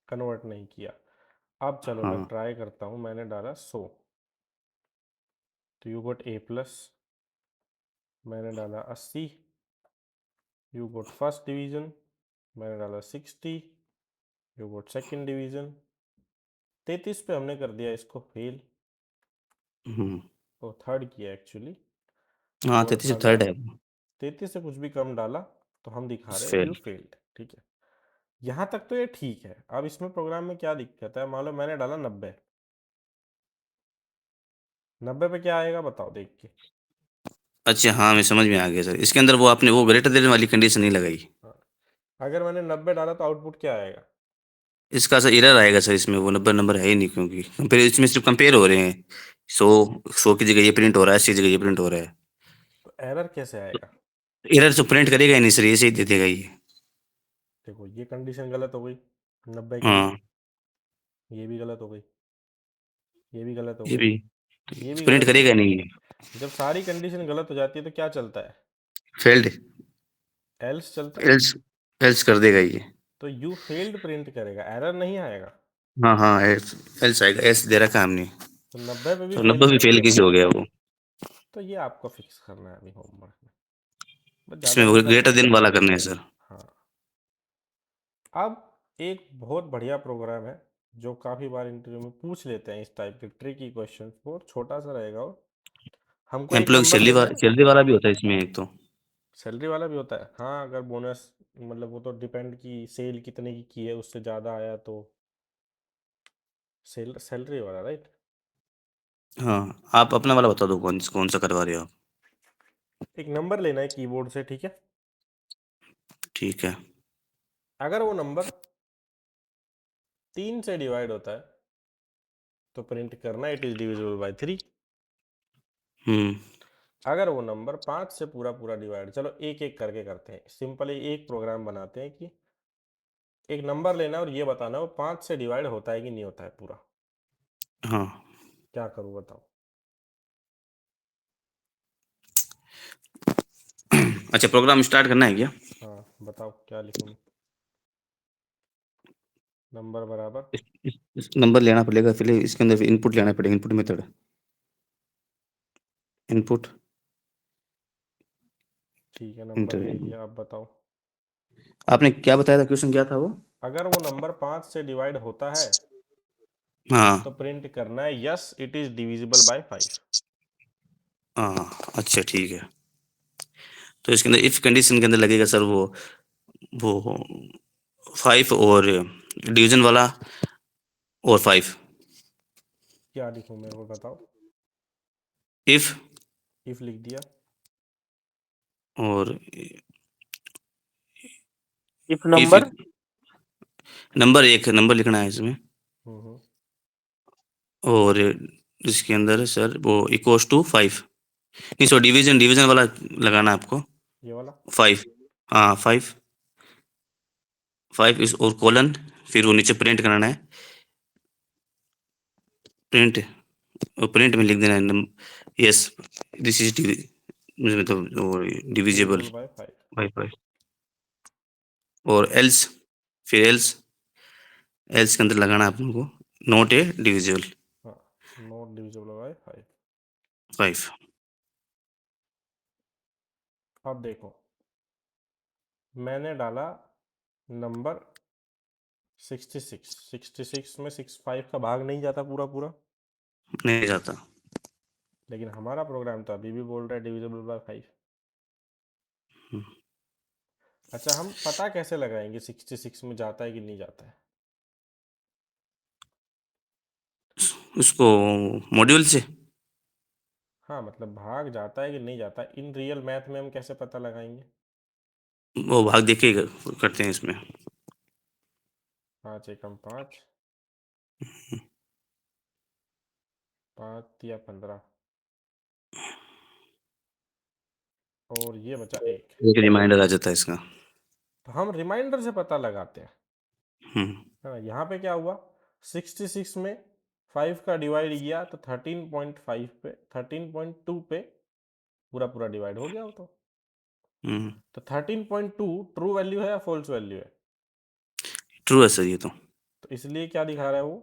कन्वर्ट नहीं किया। अब चलो मैं हाँ। ट्राई करता हूँ, मैंने डाला 100 तो यू गोट ए प्लस, मैंने डाला 80 यू गोट फर्स्ट डिवीजन, मैंने डाला 60 यू गोट सेकंड डिवीजन। 33 पे हमने कर दिया इसको फेल, तो थर्ड किया एक्चुअली, हाँ, और 33 अगर थर्ड है। 33 से कुछ भी कम डाला तो हम दिखा रहे हैं फेल। यू फेल्ड, ठीक है। यहाँ तक तो ये ठीक है। अब इसमें प्रोग्राम में क्या दिक्कत है, मान लो मैंने डाला 90, 90 पे क्या आएगा बताओ देख के। अच्छा, हाँ, मैं समझ में आ गया सर। इसके अंदर वो आपने वो ग्रेटर देन वाली कंडीशन नहीं लगाई। हाँ, अगर मैंने 90 डाला तो आउटपुट क्या आएगा। इसका सर एरर आएगा सर, इसमें वो 90 नंबर है ही नहीं, क्योंकि कंपेयर इसमें सिर्फ कंपेयर हो रहे हैं। 100 100 की जगह ये प्रिंट हो रहा है, 80 की जगह ये प्रिंट हो रहा है। तो एरर कैसे आएगा। एरर तो प्रिंट करेगा ही नहीं सर, ऐसे ही दे देगा ये। देखो ये कंडीशन गलत हो गई 90 के लिए, हाँ, ये भी गलत हो गई, ये भी गलत हो ये गई, भी ये भी प्रिंट गलत हो गई। करेगा नहीं ये। जब सारी कंडीशन गलत हो जाती है तो क्या चलता है, फेल्ड। एल्स चलता है। एल्स एल्स कर देगा ये। तो यू फेल्ड प्रिंट करेगा, एरर नहीं आएगा। हाँ हाँ, एल्स एल्स आएगा, एल्स दे रखा है हमने। तो 90 पे भी तो फेल 90 भी प्रिंट फेल करेगा। कैसे हो गया वो। तो ये आपको फिक्स करना है अभी होमवर्क में, बस ज़्यादा इसमें वो नहीं ग्रेटर करना है। देन वाला करना है सर। हाँ, अब एक बहुत बढ़िया प्रोग्राम है जो काफ़ी बार इंटरव्यू में पूछ लेते हैं, इस टाइप के ट्रिकी क्वेश्चन, बहुत छोटा सा रहेगा वो। हमको एक एम्प्लॉय नंबर लेना है। सैलरी वाला भी होता है इसमें एक तो। सैलरी वाला भी होता है, हाँ अगर बोनस, मतलब वो तो डिपेंड की सेल कितने की है, उससे ज़्यादा आया तो सैलरी वाला, राइट। हाँ, आप अपना वाला बता दो, कौन कौन सा करवा रहे हो आप। एक नंबर लेना है कीबोर्ड से, ठीक है। ठीक है। अगर वो नंबर 3 से डिवाइड होता है तो प्रिंट करना इट इज डिविजिबल बाय 3। हम्म अगर वो नंबर 5 से पूरा पूरा डिवाइड, चलो एक एक करके करते हैं, सिंपली एक प्रोग्राम बनाते हैं कि एक नंबर लेना और ये बताना वो 5 से डिवाइड होता है कि नहीं होता है पूरा। हाँ। क्या करूँ बताओ। अच्छा, प्रोग्राम स्टार्ट करना है क्या। हाँ बताओ क्या लिखूँ मैं? नंबर बराबर, इस नंबर लेना पड़ेगा, पहले इसके अंदर इनपुट लेना पड़ेगा, इनपुट मेथड। इनपुट ठीक है नंबर इंटर। ले लिया, अब बताओ। आपने क्या बताया था, क्वेश्चन क्या था वो। अगर वो नंबर 5 से डिवाइड होता है तो हाँ प्रिंट करना है yes it is divisible by 5। हाँ, अच्छा ठीक है। तो इसके अंदर इफ कंडीशन के अंदर लगेगा सर वो 5 और डिवीजन वाला और 5। क्या लिखूँ मेरे को बताओ। इफ इफ लिख दिया। और इफ इफ नंबर, नंबर एक नंबर लिखना है इसमें। हम्म। और इसके अंदर सर वो इक्वल्स टू 5, नहीं सो डिवीजन डिवीजन वाला लगाना है आपको। ये वाला। 5, हाँ 5, 5 इस और कॉलन, फिर वो नीचे प्रिंट कराना है। प्रिंट, और प्रिंट में लिख देना है यस दिस इज मतलब डिविजिबल डिविजिबल बाय 5। बाय 5। और एल्स, फिर एल्स एल्स के अंदर लगाना है अपन को नॉट ए डिविजिबल हाँ, नॉट डिविजिबल बाय 5। 5। अब देखो मैंने डाला नंबर 66, 66 में 65 का भाग नहीं जाता पूरा पूरा, नहीं जाता। लेकिन हमारा प्रोग्राम तो अभी भी बोल रहा है डिविजिबल बाय 5। अच्छा हम पता कैसे लगाएंगे 66 में जाता है कि नहीं जाता है। उसको मॉड्यूल से हाँ मतलब भाग जाता है कि नहीं जाता है, इन रियल मैथ में हम कैसे पता लगाएंगे। वो भाग देख के करते हैं इसमें। 5 एकम 5, 5 या 15, और ये बचा 1। एक रिमाइंडर आ जाता है इसका। तो हम रिमाइंडर से पता लगाते हैं, हम्म है ना। यहाँ पे क्या हुआ, 66 में 5 का डिवाइड किया तो 13.5 पे 13.2 पे पूरा पूरा डिवाइड हो गया वो हम्म तो 13.2 ट्रू वैल्यू है या फॉल्स वैल्यू है? ट्रू है सर ये तो। तो इसलिए क्या दिखा रहा है वो,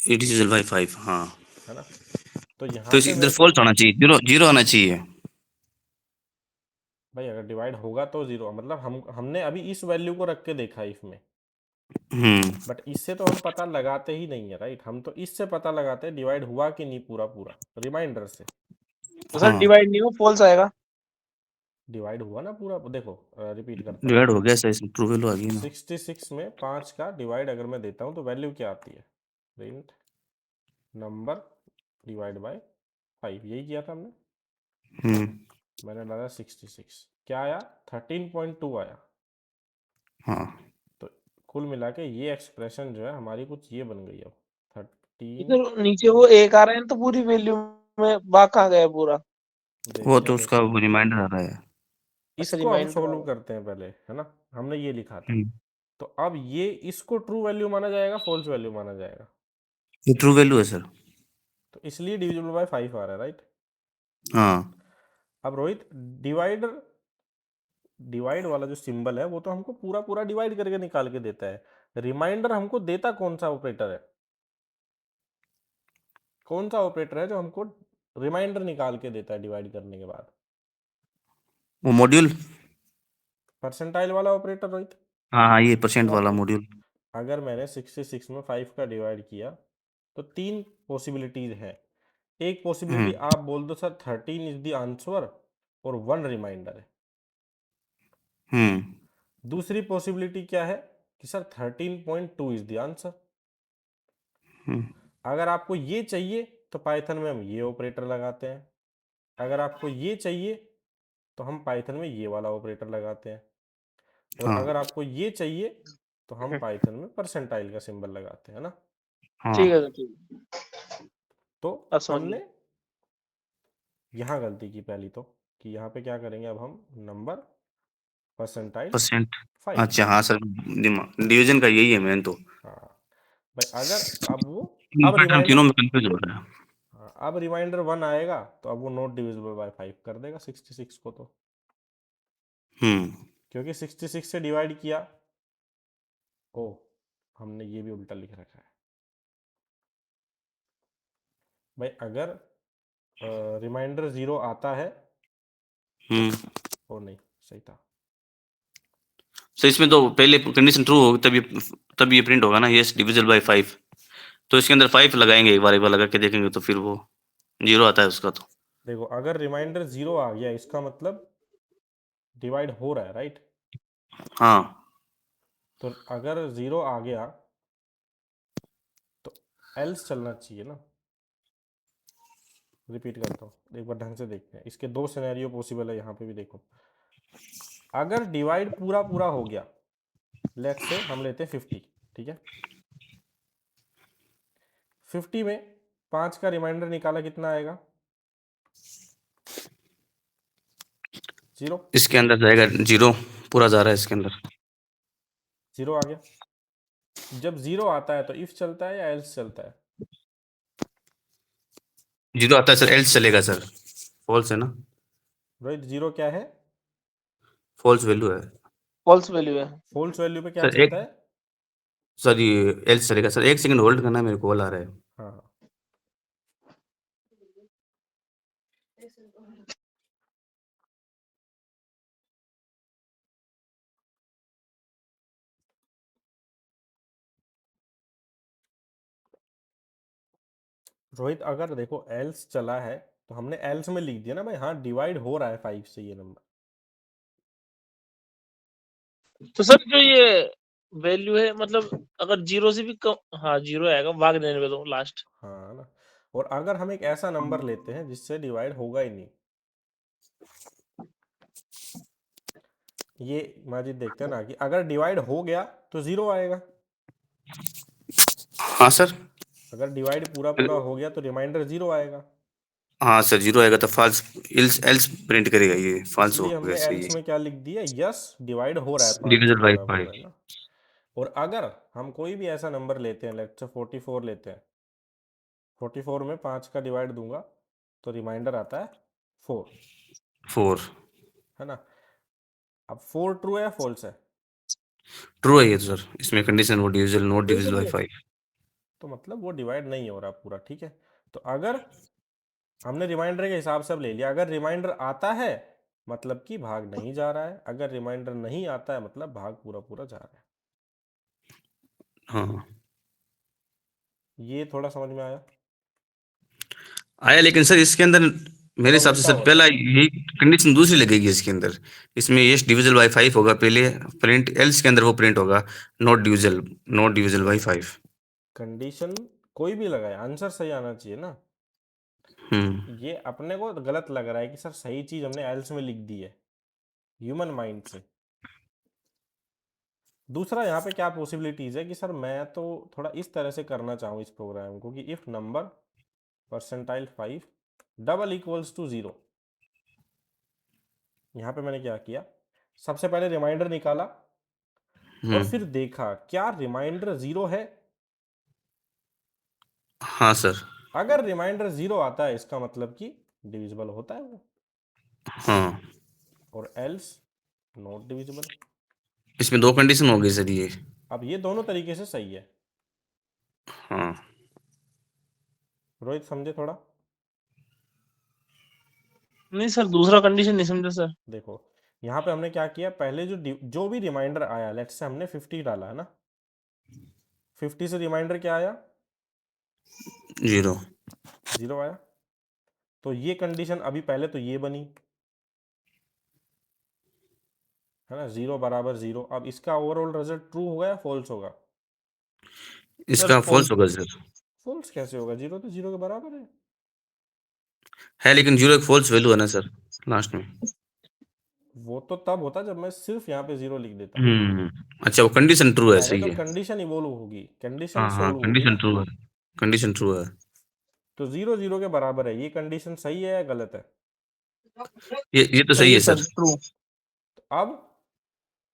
इट इज बाई 5, हाँ। है ना। तो यहाँ तो पे इधर मेरे को, फॉल्स होना चाहिए, जीरो जीरो होना चाहिए। भाई अगर डिवाइड होगा तो जीरो, मतलब हमने अभी इस वैल्यू को रख के देखा है इसमें, हम्म बट इससे तो हम पता लगाते ही नहीं है, राइट। हम तो इससे पता लगाते हैं डिवाइड हुआ कि नहीं पूरा पूरा, रिमाइंडर से। तो सर हाँ, डिवाइड नहीं हो, फॉल्स आएगा। डिवाइड हुआ ना पूरा, देखो रिपीट करता हूँ। डिवाइड हो गया सर, इसमें ट्रू वैल्यू आ गई ना। 66 में 5 का डिवाइड अगर मैं देता हूँ तो वैल्यू क्या आती है, प्रिंट नंबर डिवाइड बाय 5, यही किया था हमने। हम्म मैंने डाला 66, क्या आया, 13.2 आया। हाँ, तो कुल मिला के ये एक्सप्रेशन जो है हमारी कुछ ये बन गई अब 13। इधर नीचे वो एक आ रहा है तो पूरी वैल्यू में भाग कहाँ गया पूरा? वो देखते तो हैं उसका देखते हैं, रिमाइंडर आ रहा है। अच्छा, इसको हम रिमाइंडर आ सॉल्व रहा करते हैं पहले, है ना। हमने ये लिखा था, हम्म, तो अब ये इसको ट्रू वैल्यू माना जाएगा, फॉल्स वैल्यू माना जाएगा? ये ट्रू वैल्यू है सर। तो इसलिए डिविजिबल बाय 5 आ रहा है, राइट। हाँ, अब रोहित, डिवाइडर डिवाइड वाला जो सिंबल है वो तो हमको पूरा पूरा डिवाइड करके निकाल के देता है, रिमाइंडर हमको देता कौन सा ऑपरेटर है, कौन सा ऑपरेटर है जो हमको रिमाइंडर निकाल के देता है डिवाइड करने के बाद? वो मॉड्यूल। परसेंटाइल वाला ऑपरेटर, रोहित। हाँ हाँ, ये परसेंट वाला मॉड्यूल। अगर मैंने 66 में 5 का डिवाइड किया तो 3 पॉसिबिलिटीज है। एक पॉसिबिलिटी हम्म आप बोल दो सर 13 इज द आंसर और 1 रिमाइंडर है। हम्म दूसरी पॉसिबिलिटी क्या है कि सर 13.2 इज द आंसर। हम्म अगर आपको ये चाहिए तो पाइथन में हम ये ऑपरेटर लगाते हैं, अगर आपको ये चाहिए तो हम पाइथन में ये वाला ऑपरेटर लगाते हैं, और हाँ अगर आपको ये चाहिए तो हम है। पाइथन में परसेंटाइल का सिंबल लगाते हैं ना। ठीक हाँ, है सर, ठीक है। तो अब समझ गया। हमने यहाँ गलती की पहली तो, कि यहाँ पे क्या करेंगे अब हम, नंबर परसेंटाइल परसेंट। 5। अच्छा हाँ सर, डिवीजन का यही है मेन तो। हाँ भाई, अगर अब वो, अब पैटर्न रिमाइंडर, तीनों में कंफ्यूज हो रहा है। हाँ अब रिमाइंडर 1 आएगा तो अब वो नॉट डिविजिबल बाय 5 कर देगा 66 को, तो हम्म क्योंकि 66 से डिवाइड किया। ओ, हमने ये भी उल्टा लिख रखा है भाई। अगर रिमाइंडर 0 आता है, हम्म ओ नहीं, सही था। सर इसमें तो पहले कंडीशन ट्रू होगी तब ये प्रिंट होगा ना, यस डिविजिबल बाय 5। तो इसके अंदर 5 लगाएंगे, एक बार लगा के देखेंगे तो फिर वो जीरो आता है उसका तो। देखो, अगर रिमाइंडर 0 आ गया इसका मतलब डिवाइड हो रहा है, राइट। हाँ, तो अगर 0 आ गया तो एल्स चलना चाहिए ना। रिपीट करता हूँ, एक बार ढंग से देखते हैं, इसके दो सिनेरियो पॉसिबल है यहाँ पे भी देखो। अगर डिवाइड पूरा पूरा हो गया, लेट्स से हम लेते हैं 50, ठीक है। 50 में 5 का रिमाइंडर निकाला, कितना आएगा, 0। इसके अंदर जाएगा जीरो, पूरा जा रहा है इसके अंदर। 0 आ गया। जब 0 आता है तो इफ चलता है या एल्स चलता है? जीरो आता है सर, एल्स चलेगा सर। फॉल्स है ना, रोहित, 0 क्या है, फॉल्स वैल्यू है। फॉल्स वैल्यू है। फॉल्स वैल्यू पे क्या सर चलता एक, है? सर ये एल्स चलेगा सर, एक सेकंड होल्ड करना, मेरे कॉल आ रहा है। हाँ हाँ। रोहित, अगर देखो एल्स चला है तो हमने एल्स में लिख दिया ना भाई, हाँ डिवाइड हो रहा है 5 से ये नंबर। तो सर जो ये वैल्यू है, मतलब अगर जीरो से भी कम, हाँ जीरो आएगा, भाग देने पे दो लास्ट। हाँ ना। और अगर हम एक ऐसा नंबर लेते हैं जिससे डिवाइड होगा ही नहीं, ये माजिद देखते हैं ना, कि अगर डिवाइड हो गया तो 0 आएगा, हाँ सर। अगर डिवाइड पूरा पूरा हो गया तो रिमाइंडर 0 आएगा। हाँ सर, 0 आएगा तो फॉल्स, एल्स एल्स प्रिंट करेगा, ये फॉल्स हो इसलिए गया हमने सही एल्स है। में क्या लिख दिया, यस डिवाइड हो रहा है 5 से डिविजन बाय पूरा पूरा, 5। है ना। और अगर हम कोई भी ऐसा नंबर लेते हैं, लेट्स से 44 लेते हैं, 44 में 5 का डिवाइड दूंगा तो रिमाइंडर आता है 4, 4 है ना। अब 4 ट्रू है या फॉल्स है? ट्रू है ये तो सर, इसमें कंडीशन वो डिविजल नॉट डिविजिबल बाय बिल्कुल, 5। तो मतलब वो डिवाइड नहीं हो रहा पूरा, ठीक है। तो अगर हमने रिमाइंडर के हिसाब से अब ले लिया, अगर रिमाइंडर आता है मतलब कि भाग नहीं जा रहा है, अगर रिमाइंडर नहीं आता है मतलब भाग पूरा पूरा जा रहा है। हाँ ये थोड़ा समझ में आया? आया, लेकिन सर इसके अंदर मेरे थोड़ा हिसाब से उल्टा सर हो रहा है पहला ना। यही कंडीशन दूसरी लगेगी इसके अंदर। इसमें यस डिविजिबल बाय 5 होगा पहले प्रिंट, एल्स के अंदर वो प्रिंट होगा नॉट डिविजिबल बाय 5। कंडीशन कोई भी लगाए, आंसर सही आना चाहिए ना। हम्म। ये अपने को गलत लग रहा है कि सर सही चीज हमने एल्स में लिख दी है, ह्यूमन माइंड से। दूसरा यहाँ पे क्या पॉसिबिलिटीज है कि सर मैं तो थोड़ा इस तरह से करना चाहूँ इस प्रोग्राम को कि if number percentile 5 double equals to 0। यहाँ पे मैंने क्या किया, सबसे पहले रिमाइंडर निकाला और हम्म। फिर देखा क्या रिमाइंडर 0 है। हाँ सर। अगर रिमाइंडर 0 आता है इसका मतलब कि डिविजिबल होता है वो, हाँ, और एल्स नॉट डिविजिबल। इसमें दो कंडीशन हो गई सर ये। अब ये दोनों तरीके से सही है। हाँ रोहित समझे थोड़ा? नहीं सर, दूसरा कंडीशन नहीं समझा सर। देखो यहाँ पे हमने क्या किया, पहले जो भी रिमाइंडर आया, लेट्स से हमने 50 डाला है ना, 50 से रिमाइंडर क्या आया, 0। 0 आया। तो ये कंडीशन अभी पहले तो ये बनी, है ना, 0 बराबर 0। अब इसका ओवरऑल रिजल्ट ट्रू होगा या फॉल्स होगा? सर इसका फॉल्स। फॉल्स होगा सर। फॉल्स कैसे होगा, 0 तो 0 के बराबर है, लेकिन 0 एक फॉल्स वैल्यू है ना सर लास्ट में। वो तो तब होता जब मैं सिर्फ यहाँ पे 0 लिख देता। हम्म। अच्छा, वो कंडीशन ट्रू है, पहले सही तो है। कंडीशन इवोल्व होगी, कंडीशन हाँ हाँ, सोल्व होगी कंडीशन ना। ट्रू है, कंडीशन ट्रू है। तो 0 0 के बराबर है, ये कंडीशन सही है या गलत है? ये तो सही सही है है सर, सर। ट्रू। तो अब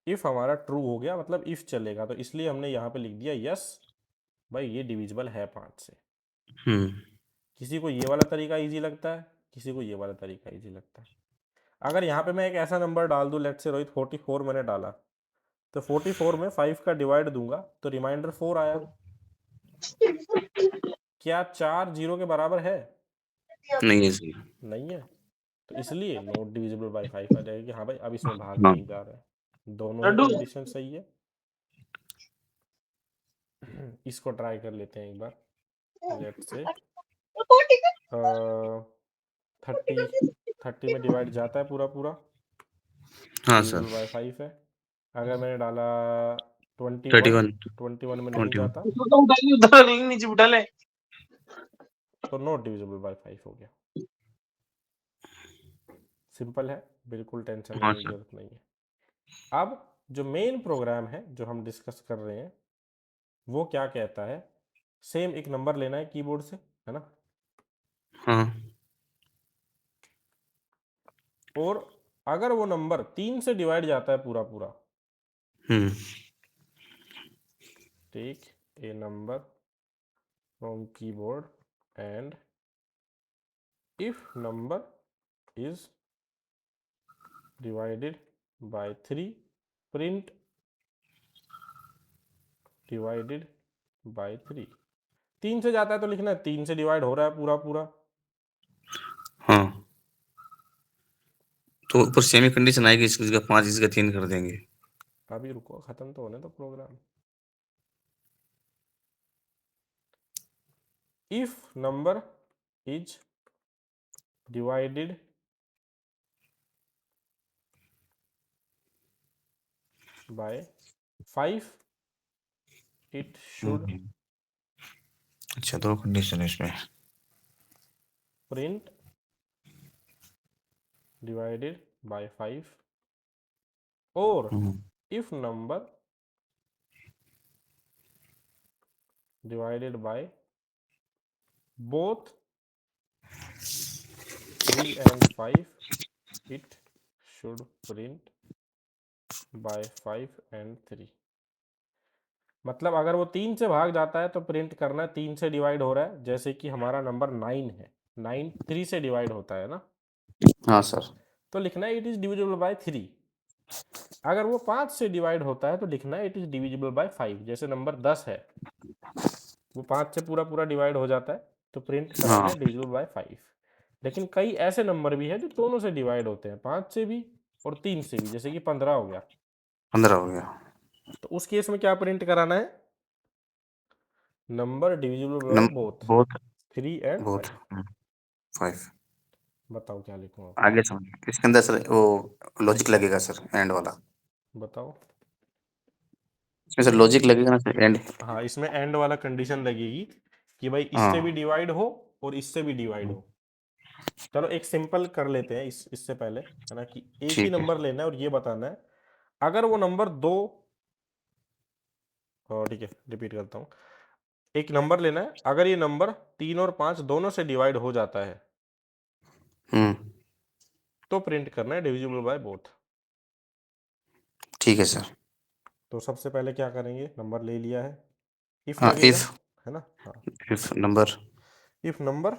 इफ हमारा ट्रू हो गया मतलब इफ चलेगा, तो इसलिए हमने यहाँ पे लिख दिया यस भाई ये डिविजिबल है 5 से। हम्म। किसी को ये वाला तरीका इजी लगता है, किसी को ये वाला तरीका इजी लगता है। अगर यहाँ पे मैं एक ऐसा नंबर डाल दूं, लेट्स से रोहित 44 मैंने डाला, तो 44 में 5 का डिवाइड दूंगा तो रिमाइंडर 4 आया। क्या 4 0 के बराबर है? नहीं है सही। नहीं है। तो इसलिए नॉट डिविजिबल बाय 5 आ जाएगा कि हाँ भाई अब इसमें भाग हाँ। नहीं जा रहा है। दोनों ही लड्डू। कंडीशन सही है। इसको ट्राई कर लेते हैं एक बार, लेट्स से 30, 30 में डिवाइड जाता है पूरा पूरा, हाँ सर। डिविजिबल बाय 5 है। अगर मैंने डाला 21, 31। 21 में नहीं 21। जाता उधर नीचे उठा ले। तो नॉट डिविजिबल बाय 5 हो गया। सिंपल है, बिल्कुल टेंशन हाँ लेने की सर। जरूरत नहीं है। अब जो मेन प्रोग्राम है जो हम डिस्कस कर रहे हैं वो क्या कहता है, सेम एक नंबर लेना है कीबोर्ड से, है ना, हाँ। और अगर वो नंबर 3 से डिवाइड जाता है पूरा पूरा, hmm. Take a number from keyboard and if number is divided by 3 print divided by 3। 3 से जाता है तो लिखना है 3 से डिवाइड हो रहा है पूरा पूरा। हाँ, तो ऊपर सेमी कंडीशन आएगी, इसकी जगह 5, इसकी जगह 3 कर देंगे। अभी रुको, खत्म तो होने दो program. If number is divided by 5 it should hmm. अच्छा, दो कंडीशन है इसमें। प्रिंट डिवाइडेड बाय 5 और hmm. If number divided by both 3 and 5, it should print by 5 and 3। मतलब अगर वो 3 से भाग जाता है तो प्रिंट करना है 3 से डिवाइड हो रहा है, जैसे कि हमारा नंबर 9 है, 9 3 से डिवाइड होता है ना, हाँ सर। तो लिखना है इट इज डिविजिबल बाय 3। अगर वो 5 से डिवाइड होता है तो लिखना है इट इज डिविजिबल बाय 5। जैसे नंबर 10 है, वो 5 से पूरा पूरा डिवाइड हो जाता है, तो प्रिंट कराना हाँ है डिविजिबल बाय 5। लेकिन कई ऐसे नंबर भी हैं जो दोनों से डिवाइड होते हैं, 5 से भी और 3 से भी, जैसे कि 15 हो गया, 15 हो गया। तो उस केस में क्या प्रिंट कराना है? Number divisible by both both 3 and both 5। 5। बताओ क्या लिखूं अब? आगे समझ इसके अंदर सर वो लॉजिक लगेगा सर, एंड वाला। बताओ। इसमें सर लॉजिक लगेगा ना सर, एंड। हाँ, इसमें एंड वाला कंडीशन लगेगी कि भाई इससे भी हाँ डिवाइड हो और इससे भी डिवाइड हो। चलो एक सिंपल कर लेते हैं इससे पहले, है ना, कि एक ही ठीक है। नंबर लेना है और ये बताना है अगर वो नंबर दो, ठीक है रिपीट करता हूँ, एक नंबर लेना है अगर ये नंबर 3 और 5 दोनों से डिवाइड हो जाता है तो प्रिंट करना है डिविजिबल बाय बोथ। ठीक है सर। तो सबसे पहले क्या करेंगे, नंबर ले लिया है, इफ हाँ लगेगा, इफ है ना। हाँ, इफ नंबर इफ नंबर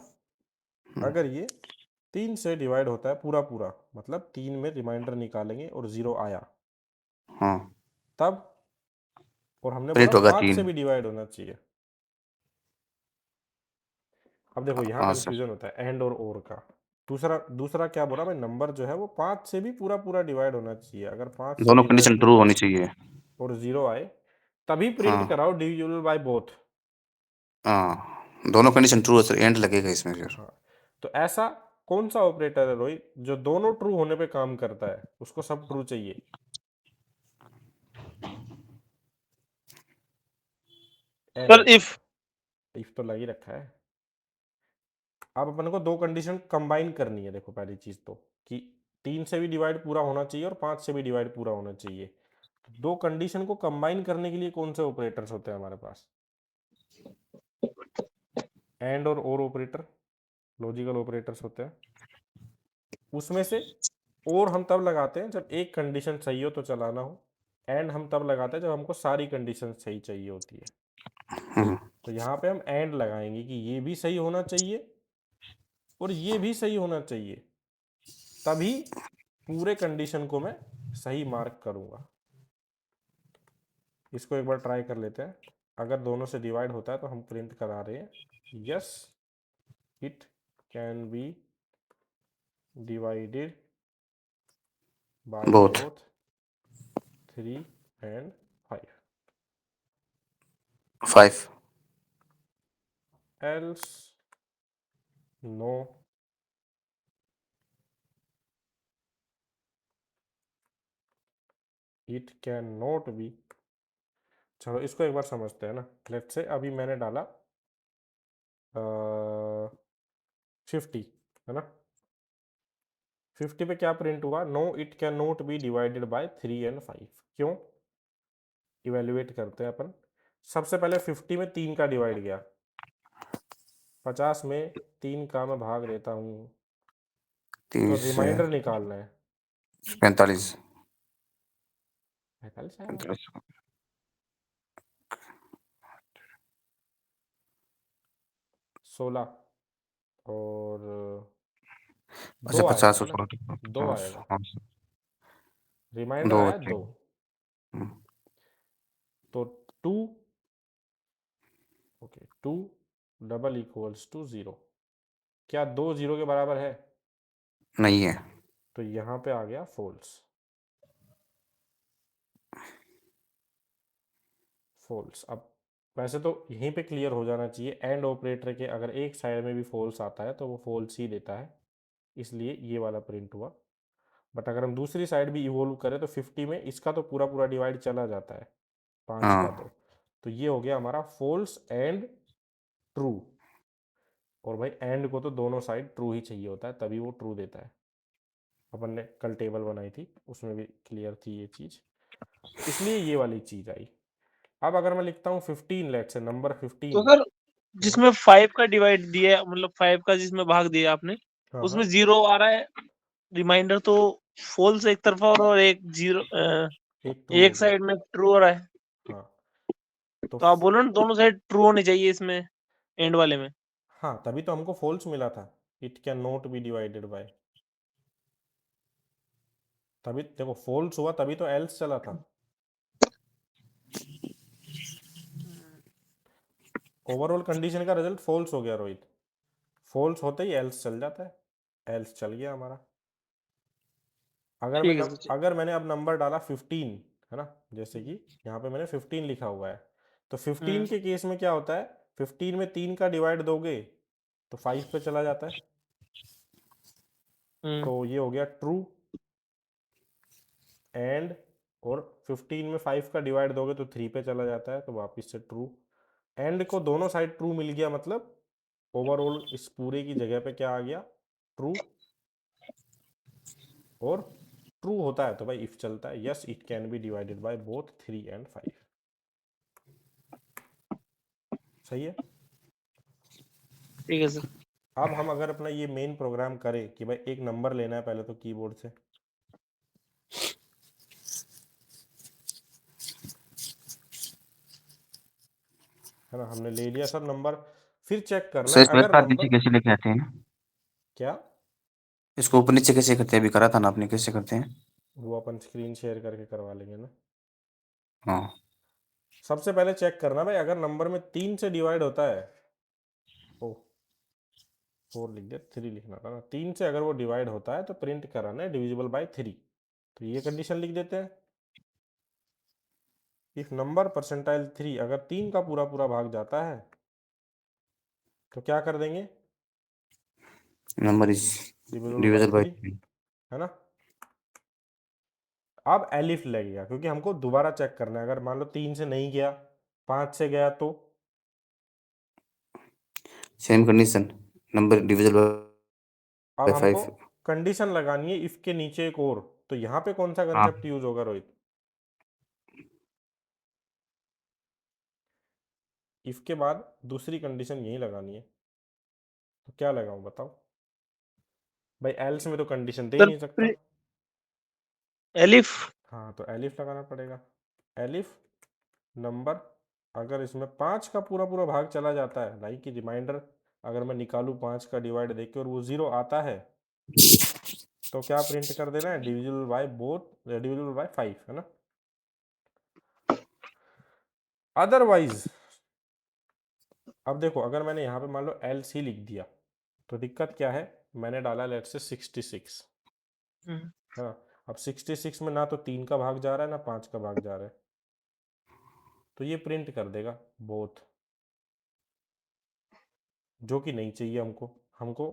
अगर ये 3 से डिवाइड होता है पूरा पूरा, मतलब 3 में रिमाइंडर निकालेंगे और 0 आया हाँ तब, और हमने बोला प्रिंट होगा 5 से 3। भी डिवाइड होना चाहिए। अब देखो यहाँ हाँ सर, कंफ्यूजन होता है एंड और का। दूसरा दूसरा क्या बोला मैं, नंबर जो है वो 5 से भी पूरा पूरा डिवाइड होना चाहिए। अगर 5 से दोनों डिवाइड कंडीशन हो ट्रू होनी चाहिए। और 0 आए तभी प्रिंट हाँ कराओ डिविजिबल बाय बोथ। हाँ दोनों कंडीशन ट्रू है सर, एंड लगेगा इसमें फिर। हाँ, तो ऐसा कौन सा ऑपरेटर है रोहित जो दोनों ट्रू होने पे काम करता है, उसको सब ट्रू चाहिए? Sir and. इफ इफ तो लग ही रखा है। अब अपन को दो कंडीशन कंबाइन करनी है। देखो पहली चीज तो कि 3 से भी डिवाइड पूरा होना चाहिए और 5 से भी डिवाइड पूरा होना चाहिए। तो दो कंडीशन को कंबाइन करने के लिए कौन से ऑपरेटर्स होते हैं हमारे पास? एंड और ऑपरेटर, लॉजिकल ऑपरेटर्स होते हैं। उसमें से और हम तब लगाते हैं जब एक कंडीशन सही हो तो चलाना हो, एंड हम तब लगाते हैं जब हमको सारी कंडीशन सही चाहिए होती है। हम्म, तो यहाँ पे हम एंड लगाएंगे कि ये भी सही होना चाहिए और ये भी सही होना चाहिए, तभी पूरे कंडीशन को मैं सही मार्क करूंगा। इसको एक बार ट्राई कर लेते हैं। अगर दोनों से डिवाइड होता है तो हम प्रिंट करा रहे हैं yes it can be divided by both both 3 and 5, 5। else no it can not B. चलो इसको एक बार समझते हैं ना। लेट्स से अभी मैंने डाला 50, है ना। 50 पे क्या प्रिंट हुआ, no it can not be divided by 3 and 5। क्यों, इवेल्युएट करते हैं अपन। सबसे पहले 50 में 3 का डिवाइड गया, 50 में 3 का मैं भाग देता हूँ, तो 30 से रिमाइंडर निकालना है। 45। 45 आया होगा। 45। 16 और अच्छा 2 आएगा, 50 है और ना, 16। 2 हाँ आएगा। हाँ, रिमाइंडर 2 आया बच्चे। 2, तो 2, ओके 2 डबल इक्वल्स टू 0। क्या 2 0 के बराबर है? नहीं है। तो यहाँ पे आ गया फॉल्स। फॉल्स। अब वैसे तो यहीं पे क्लियर हो जाना चाहिए, एंड ऑपरेटर के अगर एक साइड में भी फॉल्स आता है तो वो फॉल्स ही देता है, इसलिए ये वाला प्रिंट हुआ। बट अगर हम दूसरी साइड भी इवोल्व करें तो 50 में इसका तो पूरा पूरा डिवाइड चला जाता है, 5 का हाँ तो ये हो गया हमारा फॉल्स एंड ट्रू। और भाई एंड को तो दोनों साइड ट्रू ही चाहिए होता है, तभी वो ट्रू देता है। अपन ने कल टेबल बनाई थी उसमें भी क्लियर थी ये चीज़, तो इसलिए ये वाली चीज़ आई। अब अगर मैं लिखता हूँ 15, लेट से नंबर 15। तो सर जिसमें 5 का डिवाइड दिया है, मतलब 5 का जिसमें भाग दिया आपने, हाँ उसमें हाँ 0 आ रहा है, रिमाइंडर तो फॉल्स एक तरफा और एक 0 एक ट्रू हो एक गया साइड में ट्रू हो रहा है। हाँ तो तो आप बोलो ना दोनों साइड ट्रू होनी चाहिए इसमें, एंड वाले में। हाँ तभी तो हमको फॉल्स मिला था, it can not be divided bye, तभी देखो फॉल्स हुआ तभी तो एल्स चला था। ओवरऑल कंडीशन का रिजल्ट फॉल्स हो गया रोहित, फॉल्स होते ही एल्स चल जाता है, एल्स चल गया हमारा। ठीक है सर, ठीक। अगर मैंने अब नंबर डाला 15, है ना, जैसे कि यहाँ पे मैंने 15 लिखा हुआ है, तो 15 के केस में क्या होता है, 15 में 3 का डिवाइड दोगे तो 5 पे चला जाता है, तो ये हो गया ट्रू। एंड और 15 में 5 का डिवाइड दोगे तो 3 पे चला जाता है, तो वापस से ट्रू। एंड को दोनों साइड ट्रू मिल गया, मतलब ओवरऑल इस पूरे की जगह पे क्या आ गया, ट्रू। और ट्रू होता है तो भाई इफ चलता है, yes it can be divided by both 3 and 5। सही है। ठीक है सर। अब हम अगर अपना ये मेन प्रोग्राम करें कि भाई एक नंबर लेना है पहले तो कीबोर्ड से, है ना, हमने ले लिया सर नंबर, फिर चेक करना सर है इसमें अगर एक बार नीचे नंबर कैसे लेके आते हैं? क्या, इसको ऊपर नीचे कैसे करते हैं? अभी करा था ना आपने, कैसे करते हैं? वो अपन स्क्रीन शेयर करके करवा लेंगे ना। हाँ सबसे पहले चेक करना भाई अगर नंबर में 3 से डिवाइड होता है, ओ 4 लिख दिया, 3 लिखना था ना, 3 से अगर वो डिवाइड होता है तो प्रिंट कराना है डिविजिबल बाय 3। तो ये कंडीशन लिख देते हैं, इफ नंबर परसेंटाइल 3 अगर 3 का पूरा पूरा भाग जाता है तो क्या कर देंगे, number is divisible by divisible by 3, है ना। अब एलिफ लगेगा क्योंकि हमको दोबारा चेक करना है, अगर मान लो 3 से नहीं गया 5 से गया तो सेम कंडीशन, नंबर डिविजिबल अब बाय हमको 5। कंडीशन लगानी है इफ के नीचे एक और, तो यहाँ पे कौन सा हाँ कंसेप्ट यूज होगा रोहित, इफ के बाद दूसरी कंडीशन यही लगानी है, तो क्या लगाऊं बताओ भाई, एल्स में तो कंडीशन दे ही सर नहीं सकता। एलिफ। हाँ तो एलिफ लगाना पड़ेगा, एलिफ नंबर अगर इसमें 5 का पूरा पूरा भाग चला जाता है, लाइक कि रिमाइंडर अगर मैं निकालूं 5 का डिवाइड देके और वो 0 आता है, तो क्या प्रिंट कर देना है, divisible by both, divisible by 5, है ना। अदरवाइज अब देखो अगर मैंने यहाँ पे मान लो एल सी लिख दिया तो दिक्कत क्या है, मैंने डाला लेट से 66, है ना। अब 66 में ना तो 3 का भाग जा रहा है ना 5 का भाग जा रहा है, तो ये प्रिंट कर देगा बोथ, जो कि नहीं चाहिए हमको, हमको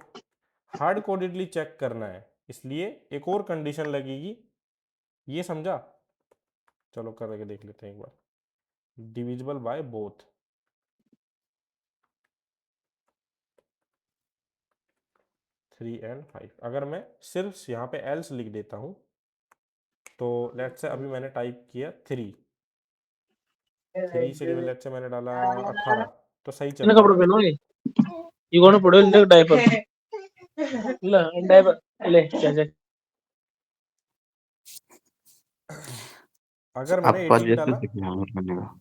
हार्ड कोडेडली चेक करना है, इसलिए एक और कंडीशन लगेगी, ये समझा। चलो करके देख लेते हैं एक बार, डिविजिबल बाय बोथ 3 एंड 5। अगर मैं सिर्फ यहाँ पे एल्स लिख देता हूँ, तो लेट्स से अभी मैंने टाइप किया 3 से डिवाइड, लेट्स से मैंने डाला 18, तो सही चल इन्हें रहा है कपड़े ना। पहनो ये कौन पड़ो ले डायपर ले डायपर ले जा अगर आपके मैंने पास भी 18 एक्सेस डाला, है क्या म्यूट करने का?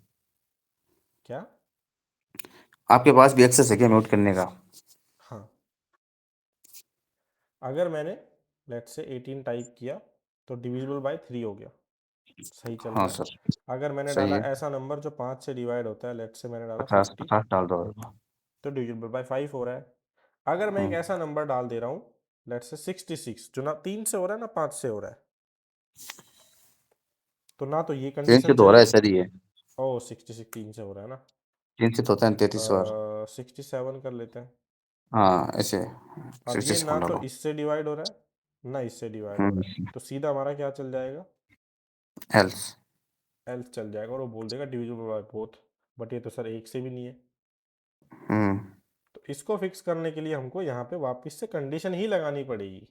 क्या, आपके पास भी एक्सेस है क्या म्यूट करने का? हाँ अगर मैंने लेट्स से 18 टाइप किया तो डिविजिबल बाय 3 हो गया, सही चल हाँ रहा सर, है। अगर मैंने सही डाला है। ऐसा नंबर जो 5 से डिवाइड होता है, लेट्स से मैंने डाला 50 50, 50 डाल दो। तो डिविजिबल बाय 5 हो रहा है। अगर मैं एक ऐसा नंबर डाल दे रहा हूँ लेट्स से 66, जो ना 3 से हो रहा है ना 5 से हो रहा है, तो ना तो ये 3 से कंडीशन तो हो रहा है चाहिए, सर ये, ओ 66 3 से हो रहा है ना, 3 से तो होता है 33 बार। 67 कर लेते हैं। हाँ ऐसे अब ये 66 ना तो डालो। इससे डिवाइड हो रहा है ना इससे डिवाइड हो रहा है, तो सीधा हमारा क्या चल जाएगा, एल्स। एल्स चल जाएगा, और वो बोल देगा डिविजिबल बाय बोथ, बट ये तो सर एक से भी नहीं है। हम्म तो इसको फिक्स करने के लिए हमको यहाँ पे वापस से कंडीशन ही लगानी पड़ेगी,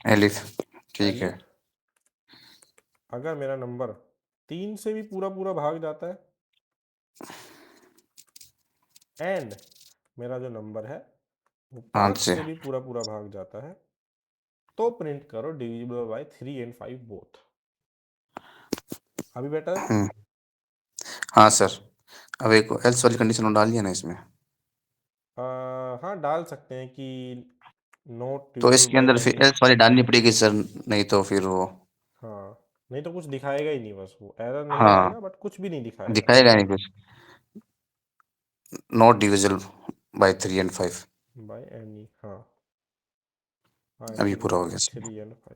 एलिफ, ठीक है। एलिफ अगर मेरा नंबर 3 से भी पूरा पूरा भाग जाता है, एंड मेरा जो नंबर है वो 5 5 से से भी पूरा पूरा भाग जाता है तो प्रिंट करो डिविजिबल बाय 3 एंड 5 बोथ। अभी बेटर? हाँ सर, अब एक एल्स वाली कंडीशन डाल दिया ना इसमें, हाँ डाल सकते हैं कि नोट तो डिविजिबल इसके बाय अंदर फिर एनी। एल्स वाली डालनी पड़ेगी सर, नहीं तो फिर वो हाँ नहीं तो कुछ दिखाएगा ही नहीं, बस वो एरर नहीं हाँ आएगा बट कुछ भी नहीं दिखाएगा। दिखाएगा नहीं कुछ, not divisible by 3 and 5। By any, हाँ अभी एनी पूरा हो नोट गया सर। 3 एंड 5।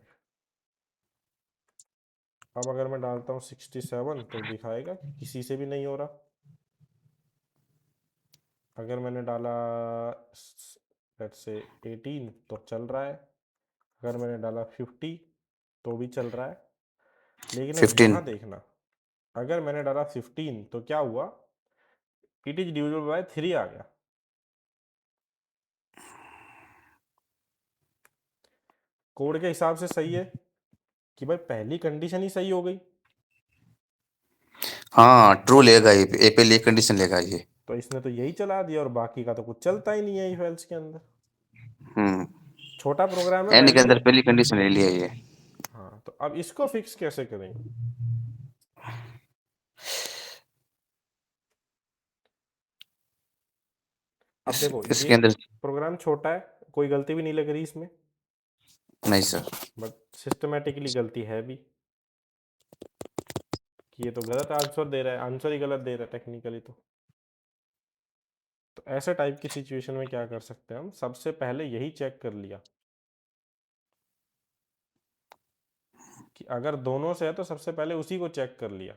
अब अगर मैं डालता हूँ 67 तो दिखाएगा कि किसी से भी नहीं हो रहा। अगर मैंने डाला लेट्स से 18 तो चल रहा है। अगर मैंने डाला 50 तो भी चल रहा है। लेकिन अब 15। यहाँ देखना, अगर मैंने डाला 15 तो क्या हुआ, इट इज डिविजिबल बाय 3 आ गया। कोड के हिसाब से सही है कि भाई पहली कंडीशन ही सही हो गई, हाँ ट्रू लेगा, ये पे एक कंडीशन लेगा ये। तो इसने तो यही चला दिया और बाकी का तो कुछ चलता ही नहीं है इफ एल्स के अंदर। हम्म छोटा प्रोग्राम है एंड के पहले अंदर तो। पहली कंडीशन ले लिया ये। हाँ तो अब इसको फिक्स कैसे करेंगे? अब देखो इसके ये अंदर प्रोग्राम छोटा है, कोई गलती भी नहीं लग रही इसमें, नहीं सर, बट सिस्टमेटिकली गलती है भी कि ये तो गलत आंसर दे रहा है, आंसर ही गलत दे रहा है टेक्निकली तो ऐसे टाइप की सिचुएशन में क्या कर सकते हैं हम, सबसे पहले यही चेक कर लिया कि अगर दोनों से है तो सबसे पहले उसी को चेक कर लिया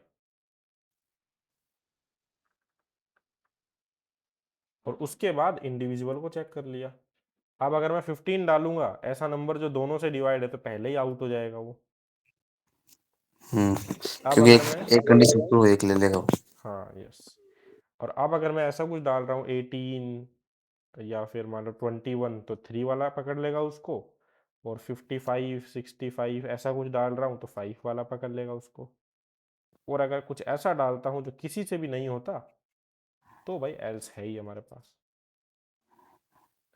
और उसके बाद इंडिविजुअल को चेक कर लिया। अब अगर मैं 15 डालूंगा ऐसा नंबर जो दोनों से डिवाइड है तो पहले ही आउट हो जाएगा वो। अब क्योंकि अगर एक मैं, एक कंडीशन ट्रू एक ले लेगा वो। हाँ यस, और अब अगर मैं ऐसा कुछ डाल रहा हूँ 18 या फिर मान लो 21 तो 3 वाला पकड़ लेगा उसको, और 55 65 ऐसा कुछ डाल रहा हूँ तो 5 वाला पकड़ लेगा उसको। और अगर कुछ ऐसा डालता हूँ जो किसी से भी नहीं होता तो भाई एल्स है ही हमारे पास,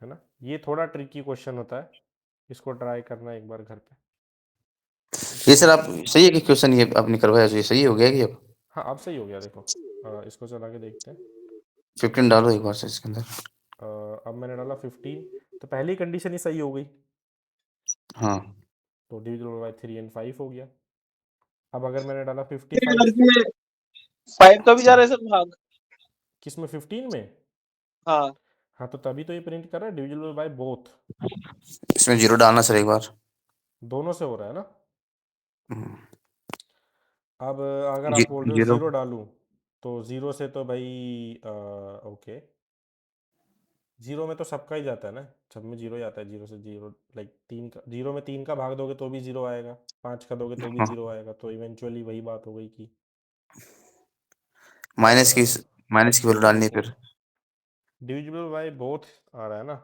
है ना। ये थोड़ा ट्रिकी क्वेश्चन होता है, इसको ट्राई करना एक बार घर पे। ये इसको, सर आप सही है कि क्वेश्चन ये आपने करवाया जो ये सही हो गया कि अब हाँ अब सही हो गया देखो। इसको चला के देखते हैं। 15 डालो एक बार से इसके अंदर। अब मैंने डाला 15 तो पहली कंडीशन ही सही हो गई, हाँ तो डिविजिबल बाय 3 एंड 5 हो गया। अब अगर मैंने डाला ये 55, लड़की में 5 का भी जा रहा है सर भाग। किसमें 15 में? हाँ हाँ तो तभी तो ये प्रिंट कर रहा है डिविजिबल बाय बोथ, इसमें जीरो डालना सर एक बार। दोनों से हो रहा है ना। हम्म, अब अगर आप बोल रहे हो जीरो ज़ीरो डालूं तो ज़ीरो से तो भाई ओके, जीरो में तो सबका ही जाता है ना, सब में जीरो ही आता है, जीरो से जीरो, लाइक तीन का, जीरो में तीन का भाग दोगे तो भी जीरो आएगा, पाँच का दोगे तो भी हाँ जीरो आएगा, तो इवेंचुअली वही बात हो गई कि माइनस की माइनस की वैल्यू डालनी है फिर। डिविजिबल बाय बोथ आ रहा है ना।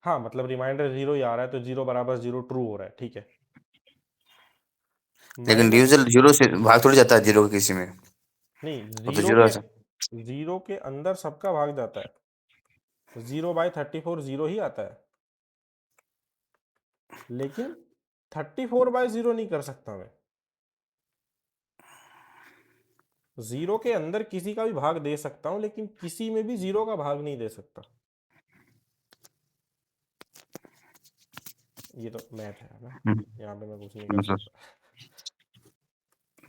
हाँ मतलब रिमाइंडर जीरो ही आ रहा है तो जीरो बराबर जीरो ट्रू हो रहा है, ठीक है। लेकिन माइनस, डिविजन जीरो से भाग थोड़ी जाता है जीरो के किसी में, नहीं वो तो जीरो है। जीरो के अंदर सबका भाग जाता है, जीरो बाय 34 जीरो ही आता है, लेकिन 34 बाय जीरो नहीं कर सकता मैं, जीरो के अंदर किसी का भी भाग दे सकता हूं लेकिन किसी में भी जीरो का भाग नहीं दे सकता। ये तो मैथ है ना, यहाँ पे मैं कुछ नहीं कर सर सकता।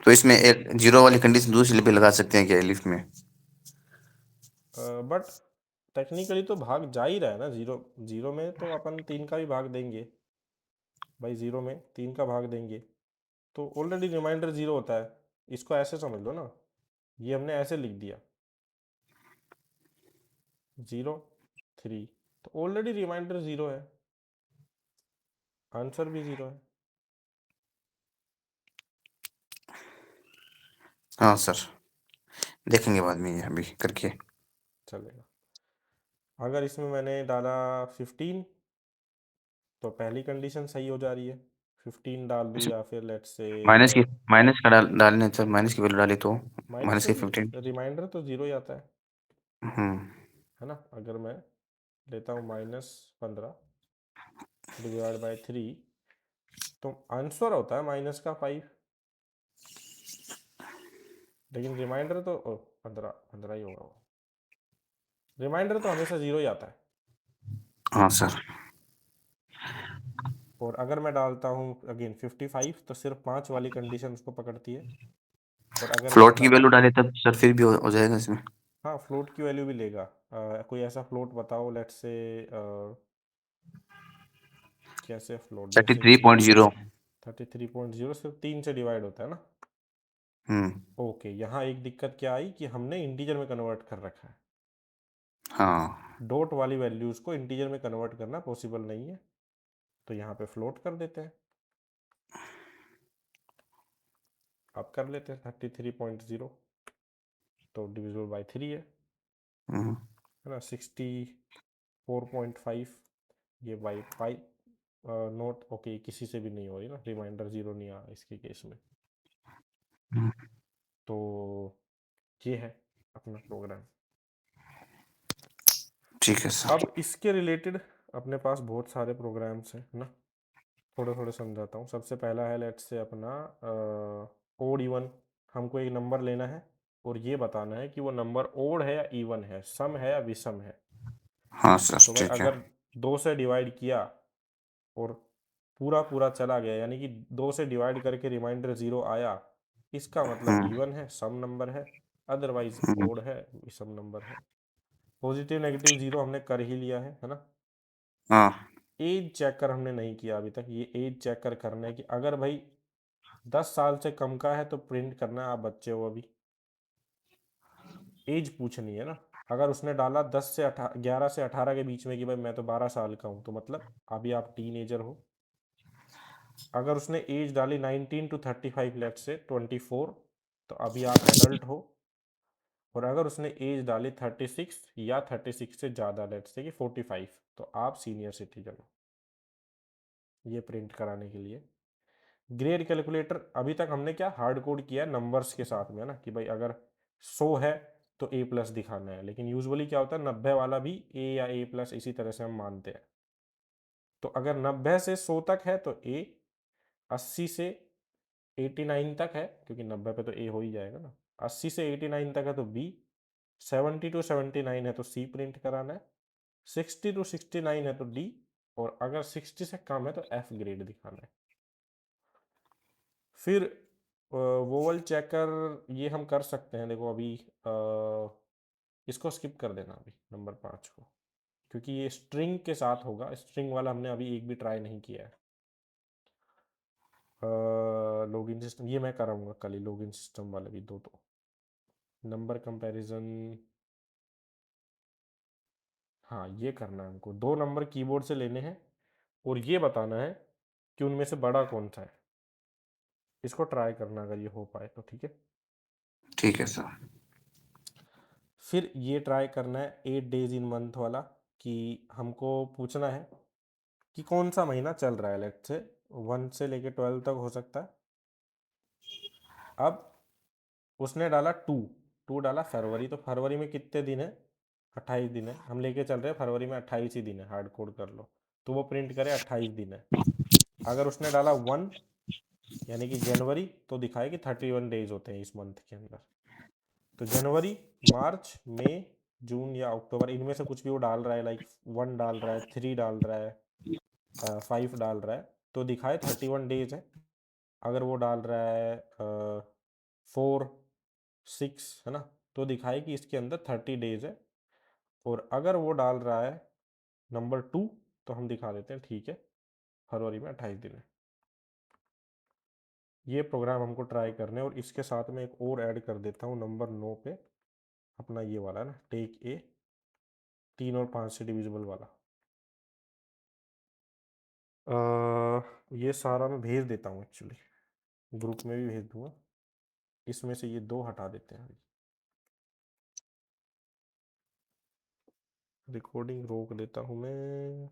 तो इसमें एक जीरो वाली कंडीशन दूसरी भी लगा सकते हैं क्या एलिफ में? बट टेक्निकली तो भाग जा ही रहा है ना, जीरो जीरो में तो अपन तीन का भी भाग देंगे भाई, जीरो में तीन का भाग देंगे तो ऑलरेडी रिमाइंडर जीरो होता है, इसको ऐसे समझ लो ना, ये हमने ऐसे लिख दिया 0 3, तो ऑलरेडी रिमाइंडर जीरो है, आंसर भी जीरो है। हाँ सर, देखेंगे बाद में ये अभी करके। चलेगा। अगर इसमें मैंने डाला 15 तो पहली कंडीशन सही हो जा रही है, 15 डाल दूँ या फिर लेट्स से माइनस का डालने सर, माइनस की वैल्यू डाली तो माइनस माइनस का के 15। रिमाइंडर तो जीरो ही आता हम्म है ना। अगर मैं लेता हूँ -15 डिवाइड बाय 3, तो आंसर होता है माइनस का 5, लेकिन रिमाइंडर तो 15 ही होगा वो। रिमाइंडर तो हमेशा 0 ही आता है। हाँ सर। और अगर मैं डालता हूँ अगेन 55, तो सिर्फ 5 वाली कंडीशन उसको पकड़ती है। और अगर मैं फ्लोट की वैल्यू डाले तब सर फिर भी हो जाएगा इसमें? हाँ, फ्लोट की वैल्यू भी लेगा। कोई ऐसा फ्लोट बताओ, लेट्स से कैसे फ्लोट, जैसे कि 33.0। 33.0 सिर्फ 3 से डिवाइड होता है ना। हम्म। ओके, यहाँ एक दिक्कत क्या आई कि हमने इंटीजर में कन्वर्ट कर रखा है। हाँ। डॉट वाली वैल्यूज को इंटीजर में कन्वर्ट करना पॉसिबल नहीं है, तो यहाँ पे फ्लोट कर देते हैं। आप कर लेते हैं 33.0, तो डिविजिबल बाय 3 है हम्म। ना। 64.5 ये बाई पाई नोट। ओके, किसी से भी नहीं हो रही ना, रिमाइंडर 0 नहीं आ इसके केस में। हम्म। तो ये है अपना प्रोग्राम। ठीक है सर। अब इसके रिलेटेड अपने पास बहुत सारे प्रोग्राम्स हैं ना, थोड़े थोड़े समझाता हूँ। सबसे पहला है लेट्स से अपना ओड इवन। हमको एक नंबर लेना है और ये बताना है कि वो नंबर ओड है या इवन है, सम है या विषम है। हाँ सर तो भाई ठीक है। अगर 2 से डिवाइड किया और पूरा पूरा चला गया, यानी कि 2 से डिवाइड करके रिमाइंडर 0 आया, इसका मतलब हम्म। इवन है, सम नंबर है। अदरवाइज हम्म। ओड है, विषम नंबर है। पॉजिटिव नेगेटिव 0 हमने कर ही लिया है ना। हाँ। एज चेकर हमने नहीं किया अभी तक। ये एज चेकर करना है कि अगर भाई 10 साल से कम का है तो प्रिंट करना है, आप बच्चे हो अभी, एज पूछनी है ना। अगर उसने डाला 11 से 18 के बीच में कि भाई मैं तो 12 साल का हूँ, तो मतलब अभी आप टीनेजर हो। अगर उसने एज डाली 19 टू 35, लेट्स से 24, तो अभी आप एडल्ट हो। और अगर उसने एज डाली 36 या 36 से ज़्यादा, लेट्स से कि 45, तो आप सीनियर सिटीजन हो। ये प्रिंट कराने के लिए ग्रेड कैलकुलेटर अभी तक हमने क्या हार्ड कोड किया है नंबर्स के साथ में, है ना, कि भाई अगर 100 है तो ए प्लस दिखाना है। लेकिन यूजुअली क्या होता है, 90 वाला भी ए या ए प्लस इसी तरह से हम मानते हैं। तो अगर 90 से 100 तक है तो ए, 80 से 89 तक है, क्योंकि 90 पे तो ए हो ही जाएगा ना, 80 से 89 तक है तो बी, 70 टू 79 है तो सी प्रिंट कराना है, 60 टू 69 है तो डी, और अगर 60 से कम है तो एफ ग्रेड दिखाना है। फिर वोवल चेकर ये हम कर सकते हैं। देखो अभी इसको स्किप कर देना अभी नंबर 5 को, क्योंकि ये स्ट्रिंग के साथ होगा। स्ट्रिंग वाला हमने अभी एक भी ट्राई नहीं किया है। लॉगिन सिस्टम ये मैं कराऊंगा कल ही, लॉगिन सिस्टम वाले भी दो। तो नंबर कंपैरिजन, हाँ ये करना है हमको। 2 नंबर कीबोर्ड से लेने हैं और ये बताना है कि उनमें से बड़ा कौन सा है। इसको ट्राई करना अगर ये हो पाए तो ठीक है। ठीक है सर। फिर ये ट्राई करना है 8 डेज इन मंथ वाला, कि हमको पूछना है कि कौन सा महीना चल रहा है। लेट्स से 1 से लेके 12 तक हो सकता है। अब उसने डाला 2 डाला फरवरी, तो फरवरी में कितने दिन है, 28 दिन है। हम लेके चल रहे हैं फरवरी में 28 ही दिन है, हार्ड कोड कर लो, तो वो प्रिंट करे 28 दिन है। अगर उसने डाला 1 यानी कि जनवरी, तो दिखाए कि 31 डेज होते हैं इस मंथ के अंदर। तो जनवरी, मार्च, मई, जून या अक्टूबर, इनमें से कुछ भी वो डाल रहा है, लाइक 1 डाल रहा है, 3 डाल रहा है, 5 डाल रहा है, तो दिखाए 31 डेज है। अगर वो डाल रहा है 4, 6, है ना, तो दिखाए कि इसके अंदर 30 डेज है। और अगर वो डाल रहा है नंबर 2, तो हम दिखा देते हैं ठीक है, फरवरी में 28 दिन है। ये प्रोग्राम हमको ट्राई करने, और इसके साथ में एक और ऐड कर देता हूँ नंबर 9 पे, अपना ये वाला ना, टेक ए, 3 और 5 से डिविजिबल वाला। ये सारा मैं भेज देता हूँ एक्चुअली, ग्रुप में भी भेज दूंगा। इसमें से ये 2 हटा देते हैं अभी। रिकॉर्डिंग रोक देता हूँ मैं।